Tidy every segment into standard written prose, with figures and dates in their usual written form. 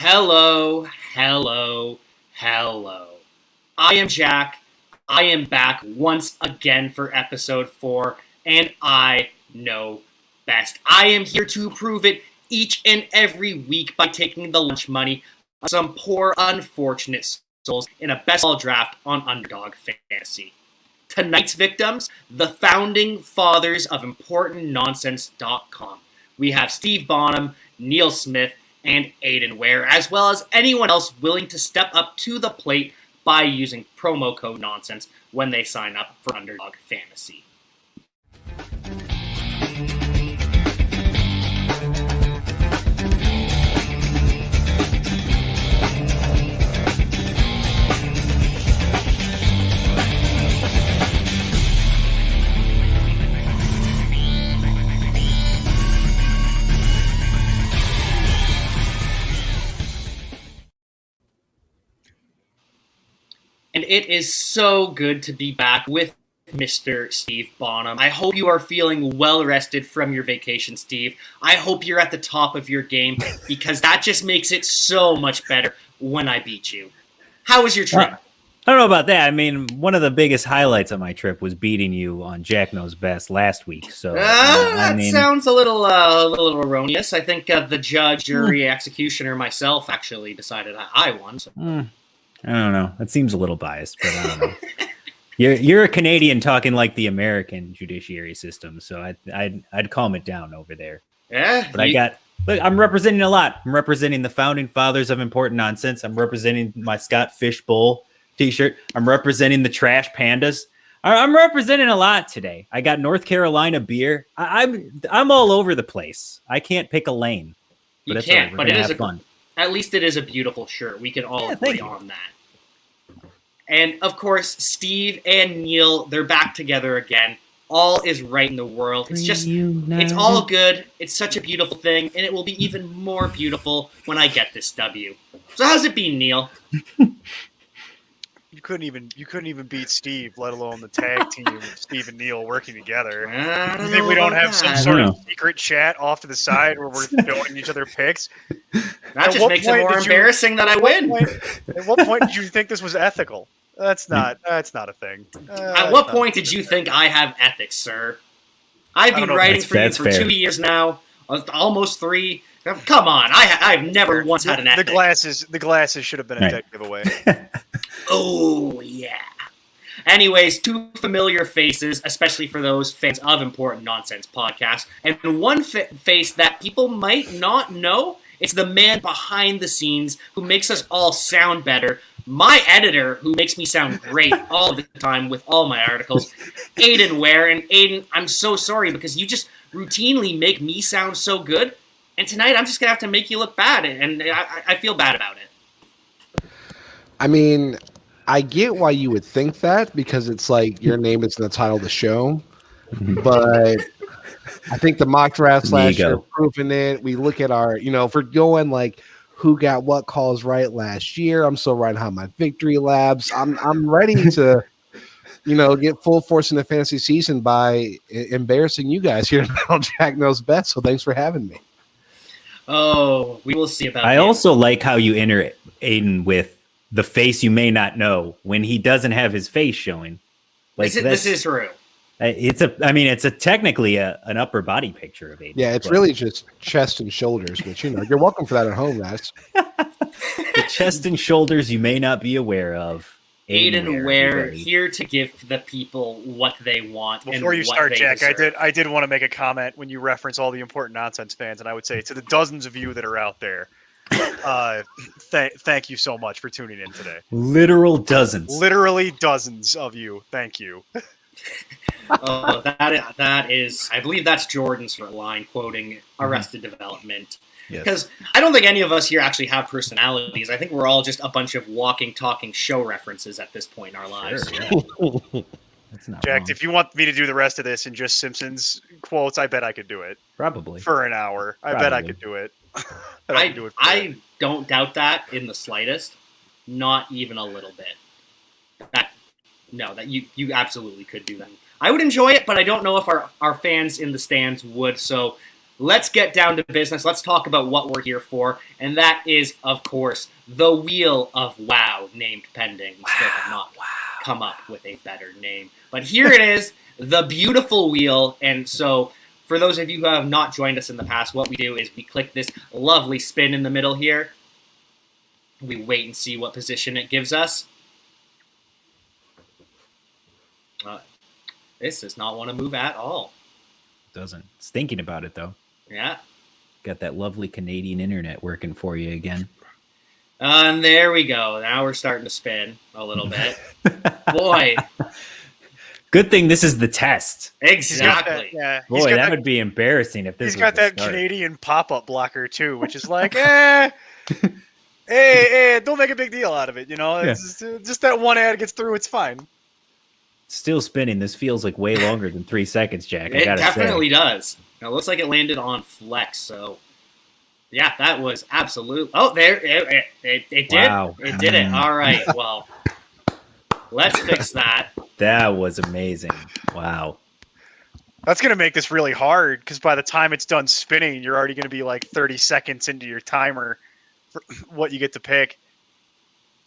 Hello, hello, hello. I am Jack. I am back once again for episode 4, and I know best. I am here to prove it each and every week by taking the lunch money of some poor, unfortunate souls in a BestBall draft on UnderDog Fantasy. Tonight's victims, the founding fathers of ImportantNonsense.com. We have Steve Bonham, Neil Smith, and Aiden Ware, as well as anyone else willing to step up to the plate by using promo code NONSENSE when they sign up for UnderDog Fantasy. And it is so good to be back with Mr. Steve Bonham. I hope you are feeling well rested from your vacation, Steve. I hope you're at the top of your game because that just makes it so much better when I beat you. How was your trip? I don't know about that. I mean, one of the biggest highlights of my trip was beating you on Jack Knows Best last week. So that sounds a little erroneous. I think the judge, jury, executioner, myself actually decided I won. So. I don't know. It seems a little biased, but I don't know. You're a Canadian talking like the American judiciary system, so I'd calm it down over there. Yeah, but I'm representing a lot. I'm representing the founding fathers of Important Nonsense. I'm representing my Scott Fishbowl T-shirt. I'm representing the Trash Pandas. I'm representing a lot today. I got North Carolina beer. I'm all over the place. I can't pick a lane. But you can't. But it is fun. At least it is a beautiful shirt. We can all agree on that. And, of course, Steve and Neil, they're back together again. All is right in the world. It's just, it's all good. It's such a beautiful thing, and it will be even more beautiful when I get this W. So how's it been, Neil? You couldn't even beat Steve, let alone the tag team of Steve and Neil working together. You think we don't have some sort of secret chat off to the side where we're throwing each other picks? That just makes it more embarrassing that I win. At what point did you think this was ethical? That's not a thing. At what point did you think I have ethics, sir? I've been writing for you for 2 years now, almost 3. Come on, I've never once had an ethic. The glasses should have been a dead giveaway. Oh, yeah. Anyways, 2 familiar faces, especially for those fans of Important Nonsense podcast, and one face that people might not know. It's the man behind the scenes who makes us all sound better. My editor, who makes me sound great all the time with all my articles, Aiden Ware. And Aiden, I'm so sorry because you just routinely make me sound so good. And tonight I'm just going to have to make you look bad, and I feel bad about it. I mean, I get why you would think that because it's like your name is in the title of the show. But I think the mock drafts last year proving it. We look at our, if we're going like who got what calls right last year, I'm still riding on my victory labs. I'm ready to, get full force in the fantasy season by embarrassing you guys here on Jack Knows Best. So thanks for having me. Oh, we will see about that. I also like how you enter Aiden with the face you may not know when he doesn't have his face showing. Like this is true. It's technically an upper body picture of Aiden. Yeah, it's really just chest and shoulders, which you're welcome for that at home, guys. The chest and shoulders you may not be aware of. Aiden Ware here to give the people what they want. Before you start, Jack, I did want to make a comment when you reference all the Important Nonsense fans, and I would say to the dozens of you that are out there, thank you so much for tuning in today. Literal dozens. Literally dozens of you. Thank you. Oh, that is, I believe that's Jordan's line quoting Arrested Development. Because I don't think any of us here actually have personalities. I think we're all just a bunch of walking, talking show references at this point in our lives. Sure, yeah. That's not Jack, wrong. if you want me to do the rest of this in just Simpsons quotes, I bet I could do it. Probably. For an hour. I bet I could do it. I don't doubt that in the slightest. Not even a little bit. That you absolutely could do that. I would enjoy it, but I don't know if our fans in the stands would. So let's get down to business. Let's talk about what we're here for, and that is, of course, the Wheel of WoW, named pending. We still have not come up with a better name. But here it is, the beautiful wheel. And so, for those of you who have not joined us in the past, what we do is we click this lovely spin in the middle here. We wait and see what position it gives us. This does not want to move at all. Doesn't. It's thinking about it, though. Yeah. Got that lovely Canadian internet working for you again. And there we go. Now we're starting to spin a little bit. Boy. Good thing this is the test. Exactly. Boy, that would be embarrassing if this was He's got the that start. Canadian pop-up blocker, too, which is like, don't make a big deal out of it, you know? It's just that one ad gets through, it's fine. Still spinning. This feels like way longer than 3 seconds, Jack. It definitely does. It looks like it landed on flex, so yeah, that was absolute. Oh, there it did. Wow. It did it. All right. Well, let's fix that. That was amazing. Wow. That's going to make this really hard, because by the time it's done spinning, you're already going to be like 30 seconds into your timer for what you get to pick.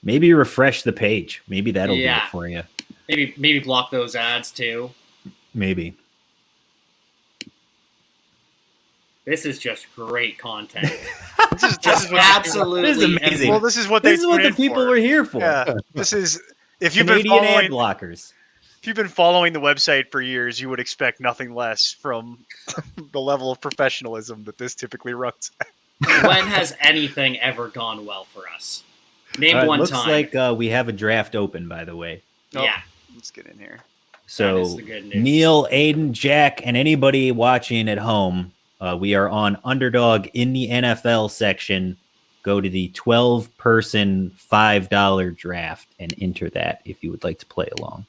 Maybe refresh the page. Maybe that'll do it for you. Maybe block those ads too. Maybe. This is just great content. This is absolutely this is amazing. Well, this is what the people were here for. Yeah, this is if you've Canadian been ad blockers. If you've been following the website for years, you would expect nothing less from the level of professionalism that this typically runs. When has anything ever gone well for us? Name one looks time. Looks like we have a draft open, by the way. Yeah. Let's get in here. So Neil, Aiden, Jack, and anybody watching at home, we are on Underdog in the NFL section. Go to the 12-person $5 draft and enter that if you would like to play along.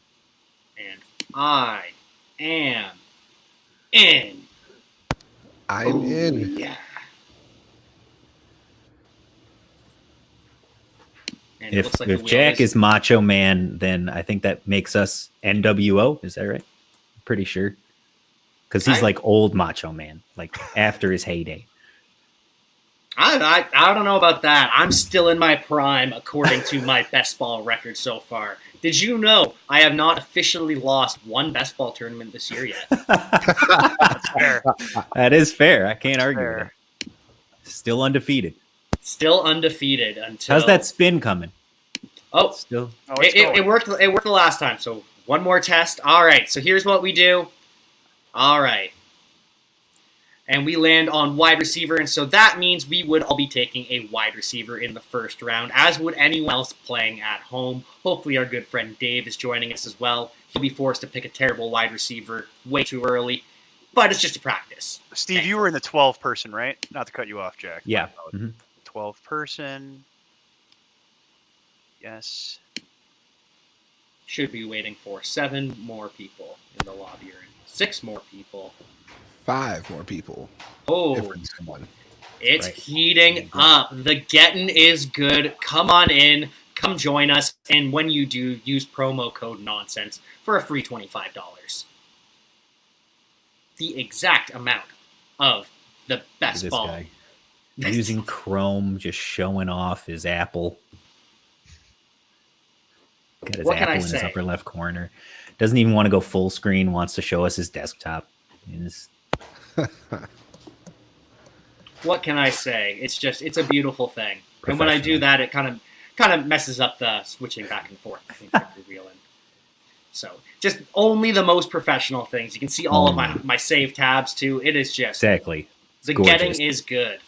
And I am in. I'm in. Yeah. And if Jack is Macho Man, then I think that makes us NWO. Is that right? I'm pretty sure. Because he's like old Macho Man, like after his heyday. I don't know about that. I'm still in my prime, according to my BestBall record so far. Did you know I have not officially lost one BestBall tournament this year yet? That's fair. That is fair. I can't argue with that. Still undefeated. Still undefeated until. How's that spin coming? Oh, still. It worked. It worked the last time. So one more test. All right. So here's what we do. All right. And we land on wide receiver, and so that means we would all be taking a wide receiver in the first round, as would anyone else playing at home. Hopefully our good friend Dave is joining us as well. He'll be forced to pick a terrible wide receiver way too early, but it's just a practice. Steve, you were in the 12-person, right? Not to cut you off, Jack. Yeah. 12-person. Yes. Should be waiting for 7 more people in the lobby, or 6 more people. 5 more people. Oh, it's heating up. The getting is good. Come on in. Come join us. And when you do, use promo code nonsense for a free $25. The exact amount of the best ball. Guy. Using Chrome, just showing off his Apple. Got his Apple in his upper left corner. Doesn't even want to go full screen. Wants to show us his desktop. What can I say? It's a beautiful thing. And when I do that, it kind of messes up the switching back and forth. I think revealing. So just only the most professional things. You can see all of my save tabs too. It is just exactly. The getting is good.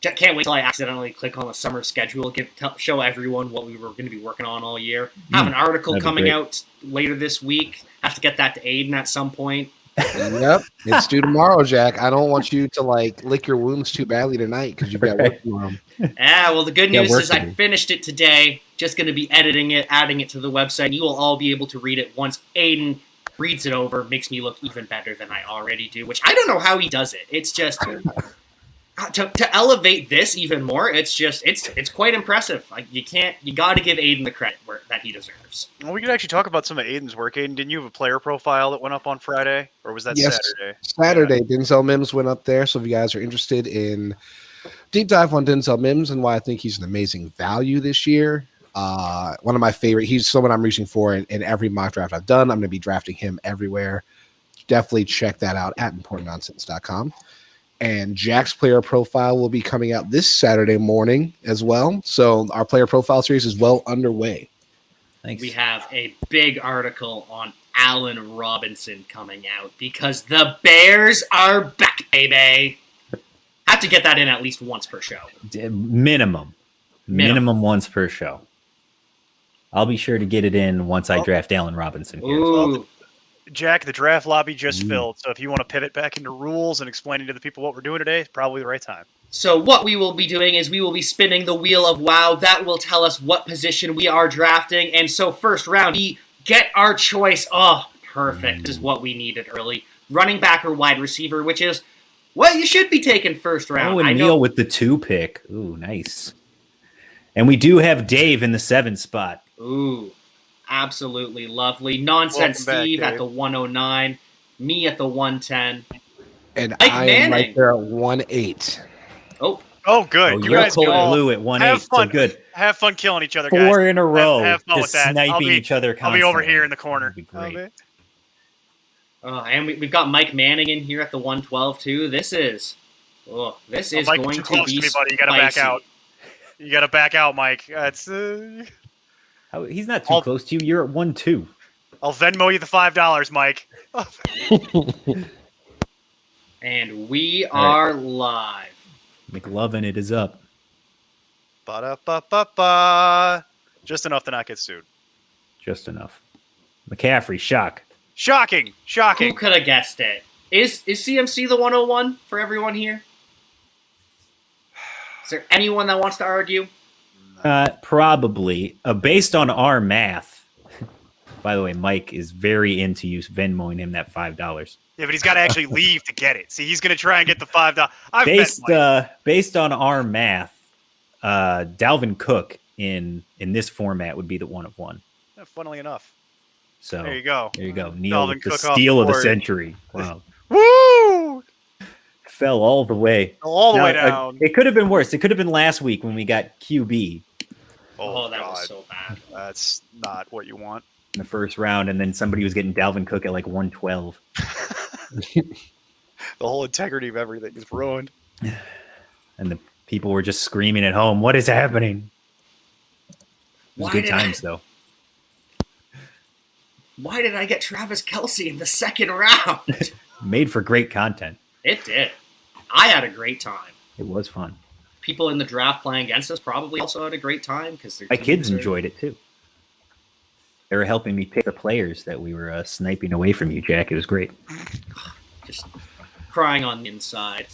Can't wait till I accidentally click on the summer schedule. Show everyone what we were going to be working on all year. Have an article coming out later this week. Have to get that to Aiden at some point. Yep, it's due tomorrow, Jack. I don't want you to lick your wounds too badly tonight because you've got work tomorrow. Yeah, well, the good news is I finished it today. Just going to be editing it, adding it to the website. You will all be able to read it once Aiden reads it over. Makes me look even better than I already do, which I don't know how he does it. It's just to elevate this even more. It's quite impressive. You got to give Aiden the credit that he deserves. Well, we could actually talk about some of Aiden's work. Aiden, didn't you have a player profile that went up on Friday? Or was that Yes, Saturday? Saturday. Denzel Mims went up there. So if you guys are interested in deep dive on Denzel Mims and why I think he's an amazing value this year, one of my favorite. He's someone I'm reaching for in every mock draft I've done. I'm going to be drafting him everywhere. Definitely check that out at importantnonsense.com. And Jack's player profile will be coming out this Saturday morning as well. So our player profile series is well underway. Thanks. We have a big article on Allen Robinson coming out because the Bears are back, baby. I have to get that in at least once per show. Minimum once per show. I'll be sure to get it in once I draft Allen Robinson here. Ooh. Jack, the draft lobby just filled. So if you want to pivot back into rules and explaining to the people what we're doing today, it's probably the right time. So what we will be doing is we will be spinning the wheel of WoW. That will tell us what position we are drafting. And so first round, we get our choice. Oh, perfect. This is what we needed early. Running back or wide receiver, which is what you should be taking first round. Oh, and Neil with the 2 pick. Ooh, nice. And we do have Dave in the 7 spot. Ooh, absolutely lovely. Nonsense Steve at the 109. Me at the 110. And Mike I am Manning. right there at 1-8. Oh, good. Oh, you you're guys cold all blue at 1-8. have fun. So good. Have fun killing each other, guys. 4 in a row. Have fun just with that. sniping each other constantly. I'll be over here in the corner. That'd be great. And we've got Mike Manning in here at the 112 too. This is going too to close be to me, buddy. You gotta back out. You gotta back out, Mike. That's He's not too close to you. You're at 1-2. I'll Venmo you the $5, Mike. And we are live. McLovin, it is up. Ba-da-ba-ba-ba. Just enough to not get sued. Just enough. McCaffrey, shock. Shocking. Who could have guessed it? Is CMC the 101 for everyone here? Is there anyone that wants to argue? Probably. Based on our math. By the way, Mike is very into you Venmoing him that $5. Yeah, but he's got to actually leave to get it. See, he's going to try and get the $5. Based on our math, Dalvin Cook in this format would be the 1 of 1. Yeah, funnily enough. So there you go. Neil with the steal of the century. Wow. Woo! Fell all the way. All the way down. It could have been worse. It could have been last week when we got QB. Oh, that was so bad. That's not what you want. In the first round, and then somebody was getting Dalvin Cook at like 112. The whole integrity of everything is ruined. And the people were just screaming at home, "What is happening?" It was good times, though. Why did I get Travis Kelce in the second round? Made for great content. It did. I had a great time. It was fun. People in the draft playing against us probably also had a great time because my kids enjoyed it too. They were helping me pick the players that we were sniping away from you, Jack. It was great. Just crying on the inside.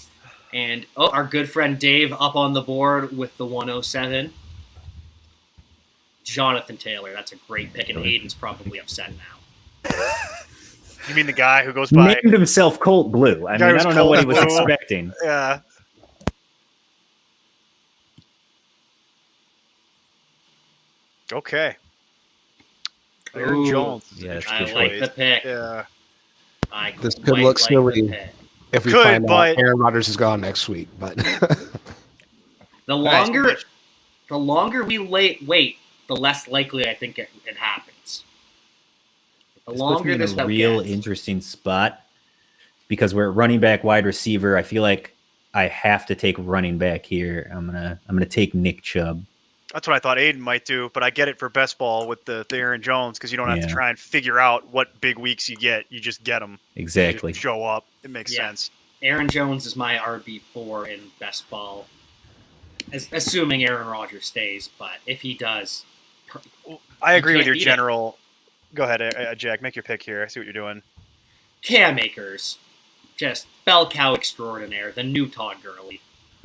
And our good friend Dave up on the board with the 107. Jonathan Taylor. That's a great pick, and Aiden's probably upset now. You mean the guy who goes by... Named himself Colt Blue. I mean, I don't know what he was expecting. Yeah. Okay. Aaron Jones. Yeah, I like the pick. Yeah. This could look silly if we find out Aaron Rodgers is gone next week. But the longer we wait, the less likely I think it happens. The longer this a real interesting spot because we're at running back, wide receiver. I feel like I have to take running back here. I'm gonna take Nick Chubb. That's what I thought Aiden might do, but I get it for best ball with the Aaron Jones because you don't have to try and figure out what big weeks you get. You just get them. Exactly. You show up. It makes sense. Aaron Jones is my RB4 in best ball, assuming Aaron Rodgers stays. But if he does, I agree with your general. Go ahead, Jack. Make your pick here. I see what you're doing. Cam Akers, just bell cow extraordinaire, the new Todd Gurley.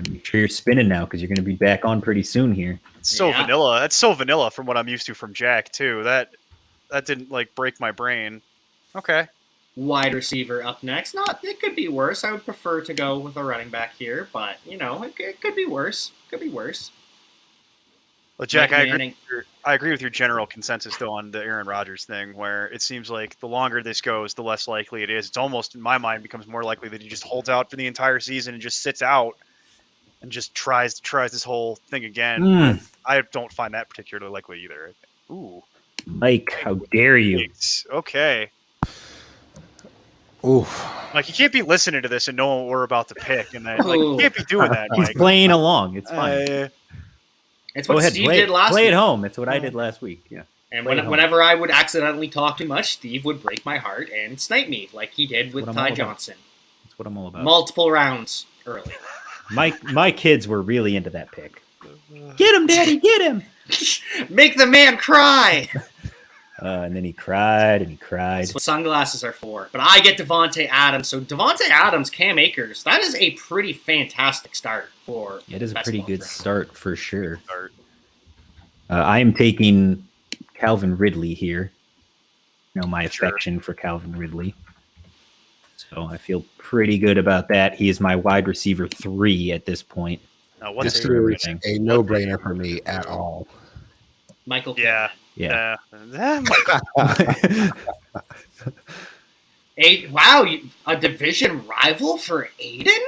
Make sure you're spinning now because you're going to be back on pretty soon here. It's so vanilla. That's so vanilla from what I'm used to from Jack too. That didn't break my brain. Okay. Wide receiver up next. It could be worse. I would prefer to go with a running back here, but it could be worse. Could be worse. Well, Jack, I I agree with your general consensus though on the Aaron Rodgers thing, where it seems like the longer this goes, the less likely it is. It's almost, in my mind, becomes more likely that he just holds out for the entire season and just sits out and just tries this whole thing again. I don't find that particularly likely either. Ooh, Mike, how dare you? Okay. Ooh. Like, you can't be listening to this and know what we're about to pick, and then like, you can't be doing that, He's Mike. playing along. It's fine. It's what Steve did last play week. at home. It's what I did last week. Yeah. And whenever I would accidentally talk too much, Steve would break my heart and snipe me like he did with Ty Johnson. That's what I'm all about. Multiple rounds early. My kids were really into that pick. Get him, Daddy, get him. Make the man cry. And then he cried and he cried. That's what sunglasses are for. But I get Devontae Adams. So Devontae Adams, Cam Akers, that is a pretty fantastic start for. It is a pretty good start for sure. I am taking Calvin Ridley here. You know my affection for Calvin Ridley. So I feel pretty good about that. He is my wide receiver 3 at this point. This is a no-brainer for me at all. Michael. Yeah. Wow, a division rival for Aiden?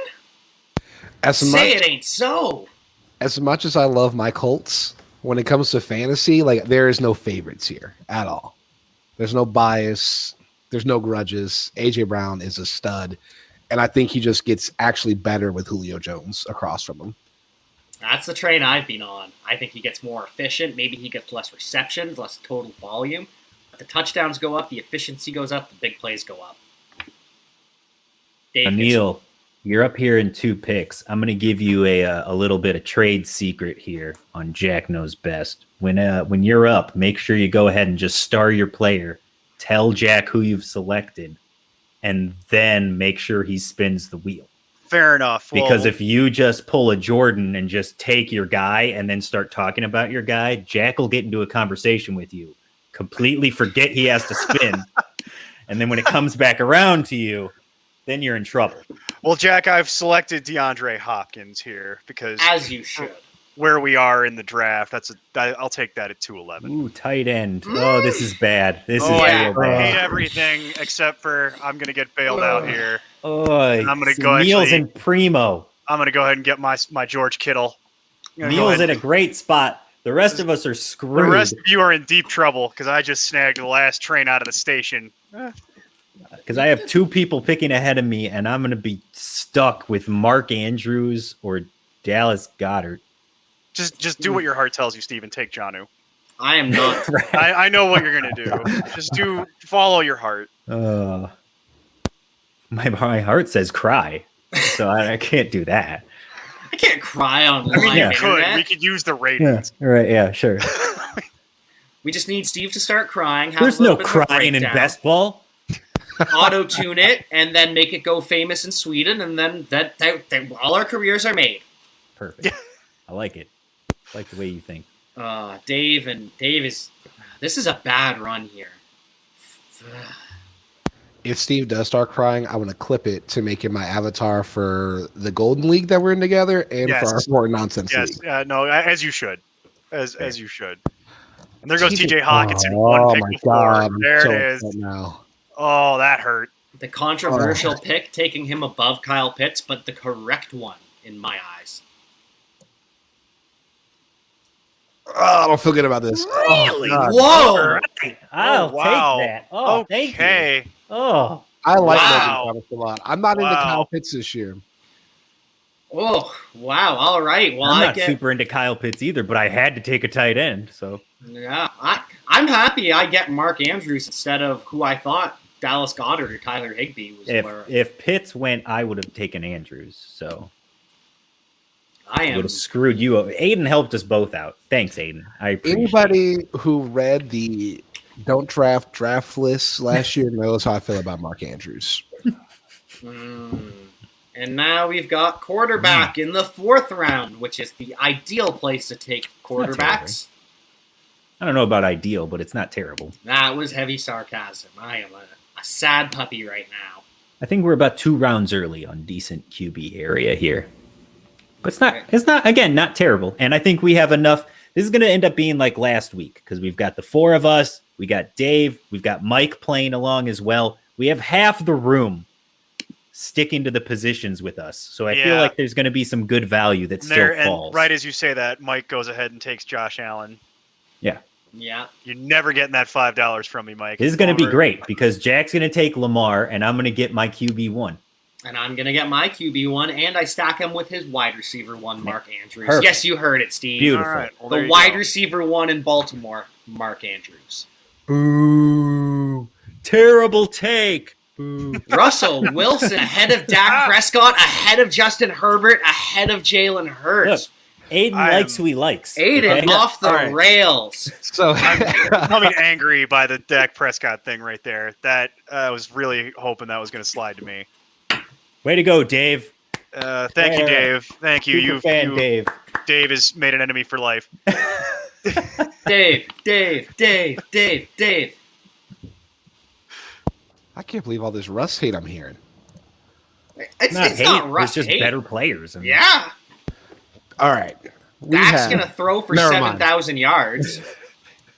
It ain't so. As much as I love my Colts, when it comes to fantasy, like there is no favorites here at all. There's no bias. There's no grudges. AJ Brown is a stud, and I think he just gets actually better with Julio Jones across from him. That's the train I've been on. I think he gets more efficient. Maybe he gets less receptions, less total volume. But the touchdowns go up, the efficiency goes up, the big plays go up. Emil, you're up here in 2 picks. I'm going to give you a little bit of trade secret here on Jack Knows Best. When you're up, make sure you go ahead and just star your player. Tell Jack who you've selected, and then make sure he spins the wheel. Fair enough. Because if you just pull a Jordan and just take your guy and then start talking about your guy, Jack will get into a conversation with you, completely forget he has to spin. And then when it comes back around to you, then you're in trouble. Well, Jack, I've selected DeAndre Hopkins here because as you should. Where we are in the draft, I'll take that at 211. Ooh, tight end. Oh, this is bad. This is real bad. I hate everything except for I'm going to get bailed out here. Oh, I'm going to go Neil's in primo. I'm going to go ahead and get my George Kittle. Neil's in a great spot. The rest of us are screwed. The rest of you are in deep trouble because I just snagged the last train out of the station. Because I have 2 people picking ahead of me, and I'm going to be stuck with Mark Andrews or Dallas Goedert. Just do what your heart tells you, Steve, and take Jonnu. I am not. I know what you're going to do. Just follow your heart. My heart says cry, so I can't do that. I can't cry on live internet. We could use the ratings. Yeah, right, yeah, sure. We just need Steve to start crying. There's no crying in BestBall. Auto-tune it, and then make it go famous in Sweden, and then that all our careers are made. Perfect. I like it. I like the way you think. Dave is. This is a bad run here. If Steve does start crying, I want to clip it to make it my avatar for the Golden League that we're in together and for our Sport Nonsense League. No, as you should. As you should. And there goes TJ Hawkinson. One pick before. God, there it is. Now. Oh, that hurt. The controversial pick, taking him above Kyle Pitts, but the correct one in my eyes. Oh, I don't feel good about this. Really? Whoa! I'll take that. Oh, thank you. Oh, I like Logan Thomas a lot. I'm not into Kyle Pitts this year. Oh, wow. All right. Well, I'm not super into Kyle Pitts either, but I had to take a tight end. So yeah, I'm happy I get Mark Andrews instead of who I thought Dallas Goedert or Tyler Higbee was. If Pitts went, I would have taken Andrews. So I would have screwed you up. Aiden helped us both out. Thanks, Aiden. I appreciate Anybody who read the Don't Draft list last year knows how I feel about Mark Andrews. And now we've got quarterback in the 4th round, which is the ideal place to take quarterbacks. I don't know about ideal, but it's not terrible. That was heavy sarcasm. I am a sad puppy right now. I think we're about 2 rounds early on decent QB area here. But it's not again, not terrible. And I think we have enough This is going to end up being like last week because we've got the 4 of us. We got Dave. We've got Mike playing along as well. We have half the room sticking to the positions with us. So I feel like there's going to be some good value that still falls. And right as you say that, Mike goes ahead and takes Josh Allen. Yeah. Yeah. You're never getting that $5 from me, Mike. This is going to be great because Jack's going to take Lamar and I'm going to get my QB1. And I'm going to get my QB1, and I stack him with his wide receiver 1, Mark Andrews. Perfect. Yes, you heard it, Steve. Beautiful. All right, well, the wide receiver 1 in Baltimore, Mark Andrews. Boo. Terrible take. Boo. Russell Wilson ahead of Dak Prescott, ahead of Justin Herbert, ahead of Jalen Hurts. Look, Aiden likes who he likes. Aiden off the rails. So I'm becoming angry by the Dak Prescott thing right there. That I was really hoping that was going to slide to me. Way to go, Dave. Thank you, Dave. Thank you. Dave. Dave has made an enemy for life. Dave. I can't believe all this Russ hate I'm hearing. It's not hate. not rough It's just hate. better players. Yeah. All right. Dak's going to throw for Never mind. 7,000 yards.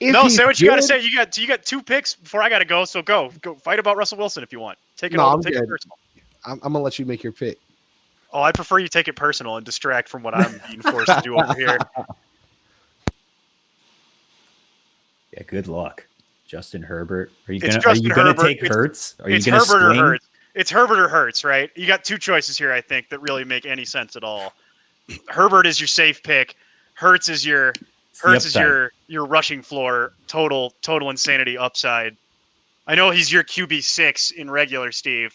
No, say what you got to say. You got 2 picks before I got to go, so go fight about Russell Wilson if you want. Take it I'm take good. it personal. I'm going to let you make your pick. Oh, I'd prefer you take it personal and distract from what I'm being forced to do over here. Yeah, good luck. Justin Herbert. Are you It's gonna Justin take Herbert. Hurts? Are you It's gonna Herbert swing? or Hurts. It's Herbert or Hurts, right? You got 2 choices here, I think, that really make any sense at all. Herbert is your safe pick. Hurts is your rushing floor, total insanity upside. I know he's your QB6 in regular, Steve.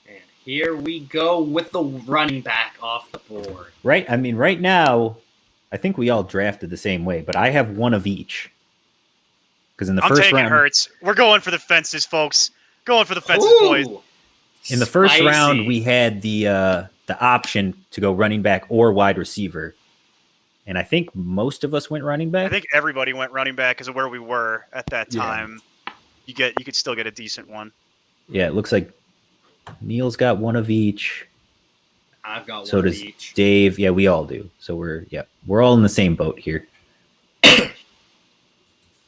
And here we go with the running back off the board. Right. I mean, right now, I think we all drafted the same way, but I have one of each. Because in the I'm first taking round, Hurts. We're going for the fences, folks. Going for the fences, boys. in the first Spicy. round, we had the option to go running back or wide receiver, and I think most of us went running back. I think everybody went running back because of where we were at that time. You could still get a decent one. Yeah, it looks like Neil's got one of each. I've got So one of does each. Dave. Yeah, we all do. So we're all in the same boat here.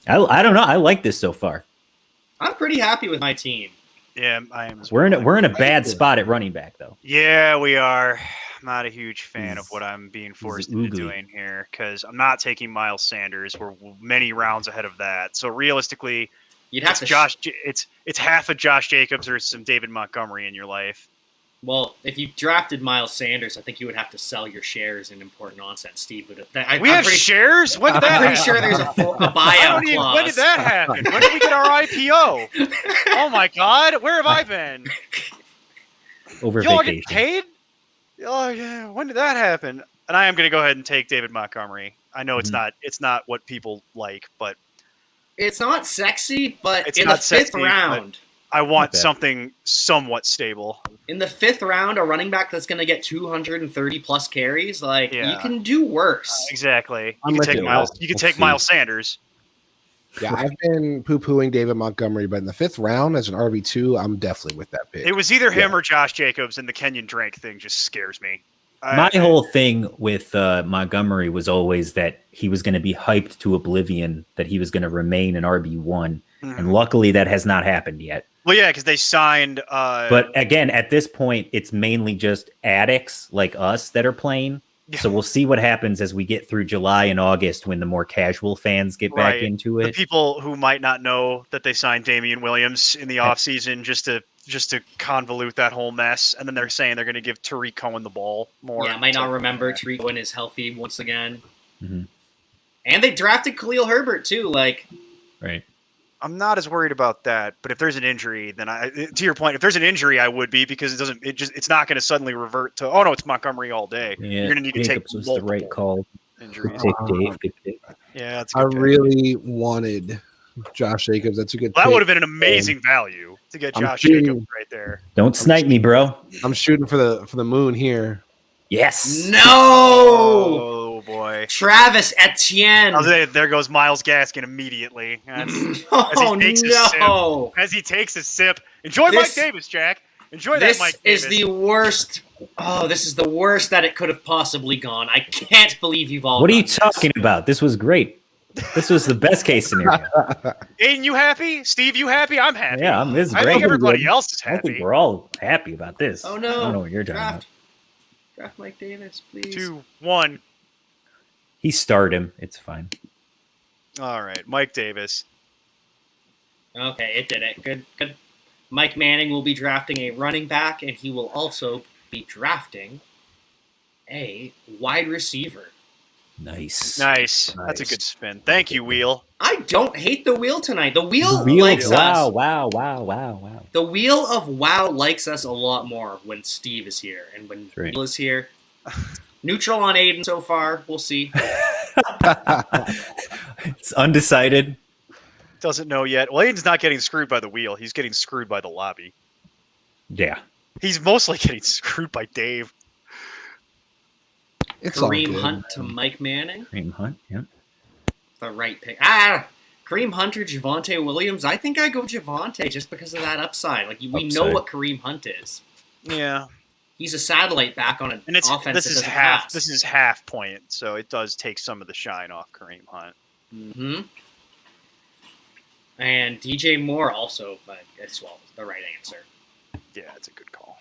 I don't know. I like this so far. I'm pretty happy with my team. Yeah, I am. We're in a bad spot at running back though. Yeah, we are. I'm not a huge fan of He's- what I'm being forced he's into oogly. doing here because I'm not taking Miles Sanders. We're many rounds ahead of that. So realistically, You'd have it's to Josh. It's half of Josh Jacobs or some David Montgomery in your life. Well, if you drafted Miles Sanders, I think you would have to sell your shares in Important Onset. Steve would have. We have shares. When did that I'm pretty happen? sure there's a I buyout don't even, clause. when did that happen? When did we get our IPO? Oh my God, where have I been? Over Y'all vacation. get paid? Oh yeah, when did that happen? And I am going to go ahead and take David Montgomery. I know it's not what people like, but It's not sexy, but It's in not the fifth sexy, round, I want Okay. something somewhat stable. in the 5th round, a running back that's going to get 230 plus carries, like you Yeah. can do worse. Exactly. I'm You can with take you. Miles. You can We'll take see. Miles Sanders. Yeah, I've been poo-pooing David Montgomery, but in the 5th round as an RB2, I'm definitely with that pick. It was either him or Josh Jacobs, and the Kenyon Drake thing just scares me. My whole thing with Montgomery was always that he was going to be hyped to oblivion, that he was going to remain an RB1. Mhm. And luckily that has not happened yet. Well, yeah, because they signed. But again, at this point, it's mainly just addicts like us that are playing. Yeah. So we'll see what happens as we get through July and August when the more casual fans get back Right. into the it. people who might not know that they signed Damian Williams in the offseason just to convolute that whole mess, and then they're saying they're going to give Tariq Cohen the ball more. Yeah, I might not So- remember Tariq Cohen is healthy once again. Mhm. And they drafted Khalil Herbert too. Like, Right. I'm not as worried about that, but if there's an injury, then to your point, if there's an injury, I would be because it's not going to suddenly revert to, oh no, it's Montgomery all day. Yeah, You're going to need to take Jacobs was the multiple right call. injuries. Good pick, Dave. Good pick. Yeah, that's a I good pick. really wanted Josh Jacobs. That's a good Well, that pick. would have been an amazing value to get I'm Josh shooting- Jacobs right there. Don't snipe me, bro. I'm shooting for the moon here. Yes. no, Oh boy. Travis Etienne. There goes Miles Gaskin immediately. That's- Oh takes his no! as he takes a sip. Enjoy This- Mike Davis, Jack. Enjoy that This Mike Davis. is the worst Oh, this is the worst that it could have possibly gone. I can't believe you've all. What are you done this. talking about? This was great. This was the best case scenario. Aiden, you happy? Steve, you happy? I'm happy. Yeah, this is I great. think everybody else is I think happy. we're all happy about this. Oh no! I don't know what you're talking about. Draft Mike Davis, please. 2, 1. He starred him. It's fine. All right, Mike Davis. Okay, it did it. Good, good. Mike Manning will be drafting a running back, and he will also be drafting a wide receiver. Nice. Nice. That's a good spin. Thank you, Wheel. I don't hate the wheel tonight. The wheel, Wheel likes wow, us. wow. The wheel of wow likes us a lot more when Steve is here, and when Right. Wheel is here. Neutral on Aiden so far. We'll see. It's undecided. Doesn't know yet. Well, Aiden's not getting screwed by the wheel. He's getting screwed by the lobby. Yeah. He's mostly getting screwed by Dave. It's all Kareem good, Hunt man. to Mike Manning. Kareem Hunt. Yeah. The right pick. Kareem Hunt or Javonte Williams. I think I go Javonte just because of that upside. Like we know Upside. what Kareem Hunt is. Yeah, He's a satellite back on an and it's offense this that is doesn't half. pass. This is half point, so it does take some of the shine off Kareem Hunt. Mm-hmm. And DJ Moore also, but as well, the right answer. Yeah, it's a good call.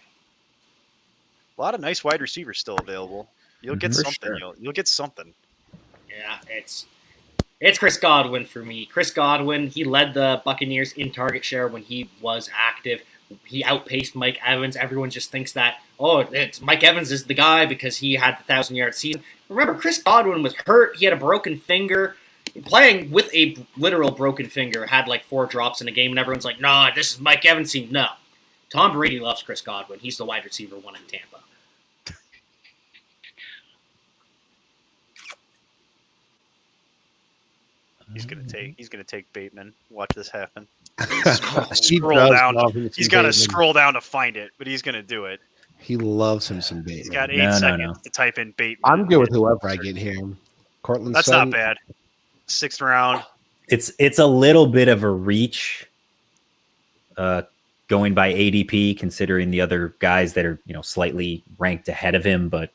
A lot of nice wide receivers still available. You'll get For something. sure. You'll get something. Yeah, it's Chris Godwin for me. Chris Godwin, he led the Buccaneers in target share when he was active. He outpaced Mike Evans. Everyone just thinks that, it's Mike Evans is the guy because he had the 1,000-yard season. Remember, Chris Godwin was hurt. He had a broken finger. Playing with a literal broken finger, had like 4 drops in a game, and everyone's like, nah, this is Mike Evans' team. No. Tom Brady loves Chris Godwin. He's the wide receiver 1 in Tampa. He's gonna take Bateman. Watch this happen. He Scroll does down. love him He's some got to Bateman. scroll down to find it, but he's gonna do it. He loves him some He's Bateman. got 8 No. seconds to type in Bateman. I'm good with whoever I get here. Cortland That's Sutton. not bad. 6th round. It's a little bit of a reach going by ADP, considering the other guys that are, slightly ranked ahead of him, but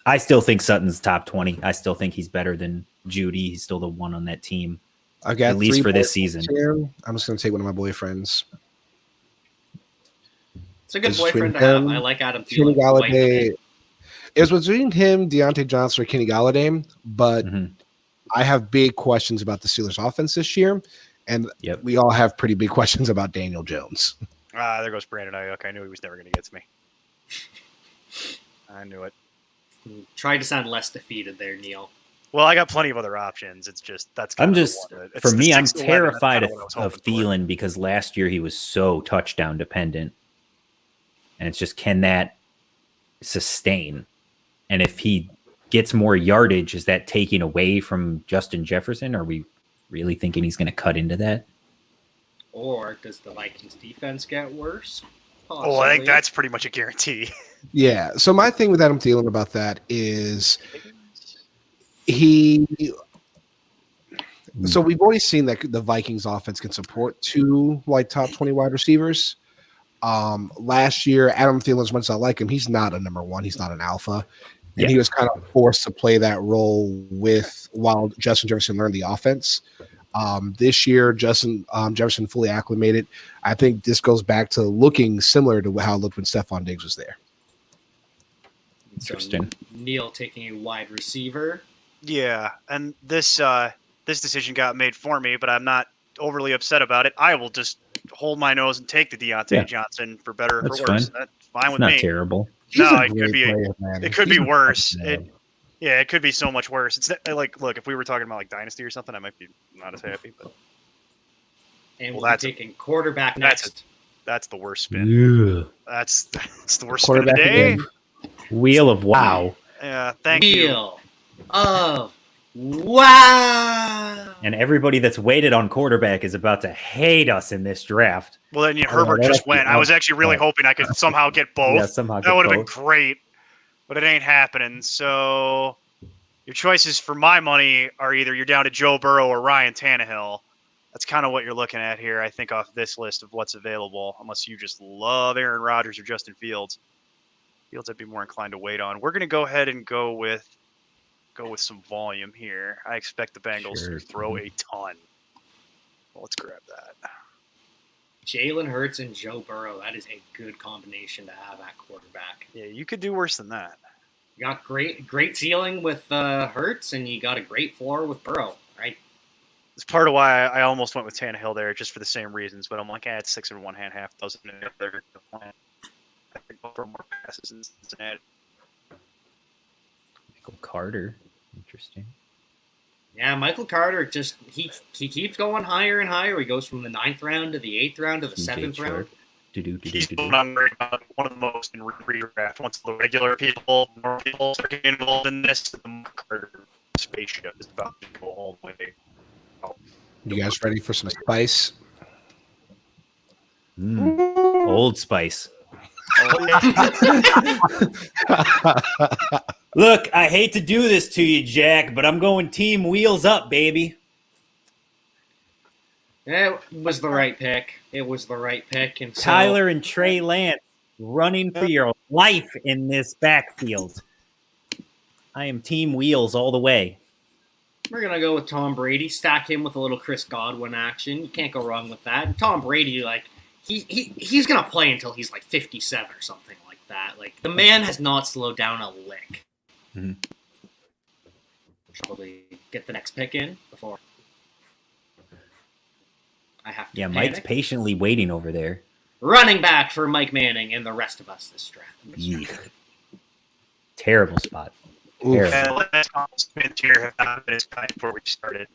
I still think Sutton's top 20. I still think he's better than Judy. He's still the one on that team, I've got at least 3 for this boyfriends season. here. I'm just going to take one of my boyfriends. It's a good It's boyfriend to between have. him, I like Adam Kenny Thielen. White Galladay. It was between him, Deontay Johnson, or Kenny Galladay, but Mhm. I have big questions about the Steelers' offense this year, and Yep. we all have pretty big questions about Daniel Jones. There goes Brandon Ayuk. I knew he was never gonna get to me. I knew it. Tried to sound less defeated there, Neil. Well, I got plenty of other options. It's just that's. I'm kind of the just, one. It's for the me, I'm 6 to 11, that's terrified kinda what I was of hoping for. Thielen because last year he was so touchdown dependent. And it's just, can that sustain? And if he gets more yardage, is that taking away from Justin Jefferson? Are we really thinking he's going to cut into that? Or does the Vikings defense get worse? Oh, I think Possibly. that's pretty much a guarantee. Yeah. So my thing with Adam Thielen about that is he. So we've always seen that the Vikings offense can support 2 top 20 wide receivers. Last year, Adam Thielen, as much as I like him, he's not a number 1. He's not an alpha. And he was kind of forced to play that role while Justin Jefferson learned the offense. This year, Justin Jefferson fully acclimated. I think this goes back to looking similar to how it looked when Stephon Diggs was there. Interesting. So Neil taking a wide receiver. Yeah, and this decision got made for me, but I'm not overly upset about it. I will just hold my nose and take the Deontay Johnson for better or That's for worse. fine. That's fine It's with not me. terrible. He's No, a it could great be- player, man. It could He's be a worse. player. It could be so much worse. It's look, if we were talking about like Dynasty or something, I might be not as happy, but And Well, we'll be that's a- taking quarterback that's next. that's the worst spin. Yeah. That's the worst spin of the Quarterback day. again. Wheel of wow. Yeah, thank you. Wheel of wow. And everybody that's waited on quarterback is about to hate us in this draft. Well, then Oh, Herbert that just actually went. I was actually really helped. hoping I could somehow get both. Yeah, somehow That get would have been both. great, but it ain't happening. So your choices for my money are either you're down to Joe Burrow or Ryan Tannehill. That's kind of what you're looking at here, I think, off this list of what's available, unless you just love Aaron Rodgers or Justin Fields. Fields I'd be more inclined to wait on. We're going to go ahead and go with some volume here. I expect the Bengals to throw a ton. Well, let's grab that. Jalen Hurts and Joe Burrow. That is a good combination to have at quarterback. Yeah, you could do worse than that. You got great ceiling with Hurts, and you got a great floor with Burrow, right? It's part of why I almost went with Tannehill there, just for the same reasons. But I'm like, it's 6 in one hand, half dozen in the other. I think I'll throw more passes in Cincinnati. Michael Carter. Interesting. Yeah, Michael Carter just he keeps going higher and higher. He goes from the 9th round to the 8th round to the 7th round. He's what I'm worried about. One of the most in redraft. Once the regular people, more people start getting involved in this, the Michael Carter spaceship is about to go all the way out. You guys ready for some spice? Old Spice. Look, I hate to do this to you, Jack, but I'm going team wheels up, baby. It was the right pick. It was the right pick. And so, Tyler and Trey Lance running for your life in this backfield. I am team wheels all the way. we're going to go with Tom Brady. Stack him with a little Chris Godwin action. You can't go wrong with that. And Tom Brady, like, he's going to play until he's like 57 or something like that. Like, the man has not slowed down a lick. Mm-hmm. Probably get the next pick in before I have to panic. Mike's patiently waiting over there. Running back for Mike Manning and the rest of us this draft. Terrible spot. And last comments here have not been as kind before we started.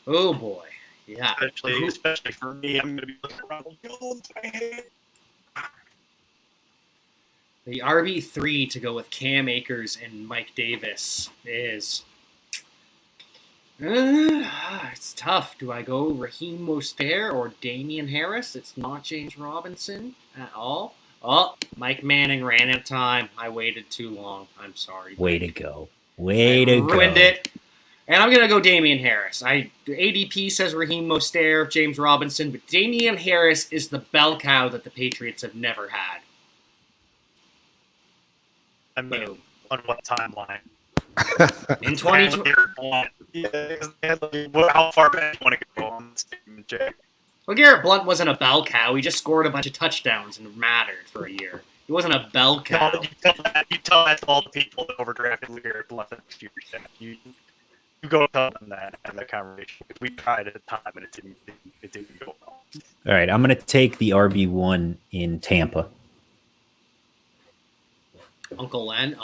Oh boy, yeah. Especially for me, I'm going to be looking around. The RB3 to go with Cam Akers and Mike Davis is... it's tough. Do I go Raheem Mostert or Damian Harris? It's not James Robinson at all. Oh, Mike Manning ran out of time. I waited too long. I'm sorry. Way to go. Way to go. Ruined it. And I'm going to go Damian Harris. ADP says Raheem Mostert, James Robinson, but Damian Harris is the bell cow that the Patriots have never had. I mean, on what timeline? In 2020. How far back do you want to go on this statement, Jay? Well, Garrett Blunt wasn't a bell cow. He just scored a bunch of touchdowns and mattered for a year. He wasn't a bell cow. No, you tell that to all the people that overdrafted Garrett Blunt next year. You go tell them that and that conversation. Because we tried at the time and it didn't go well. All right, I'm going to take the RB1 in Tampa. Uncle Len.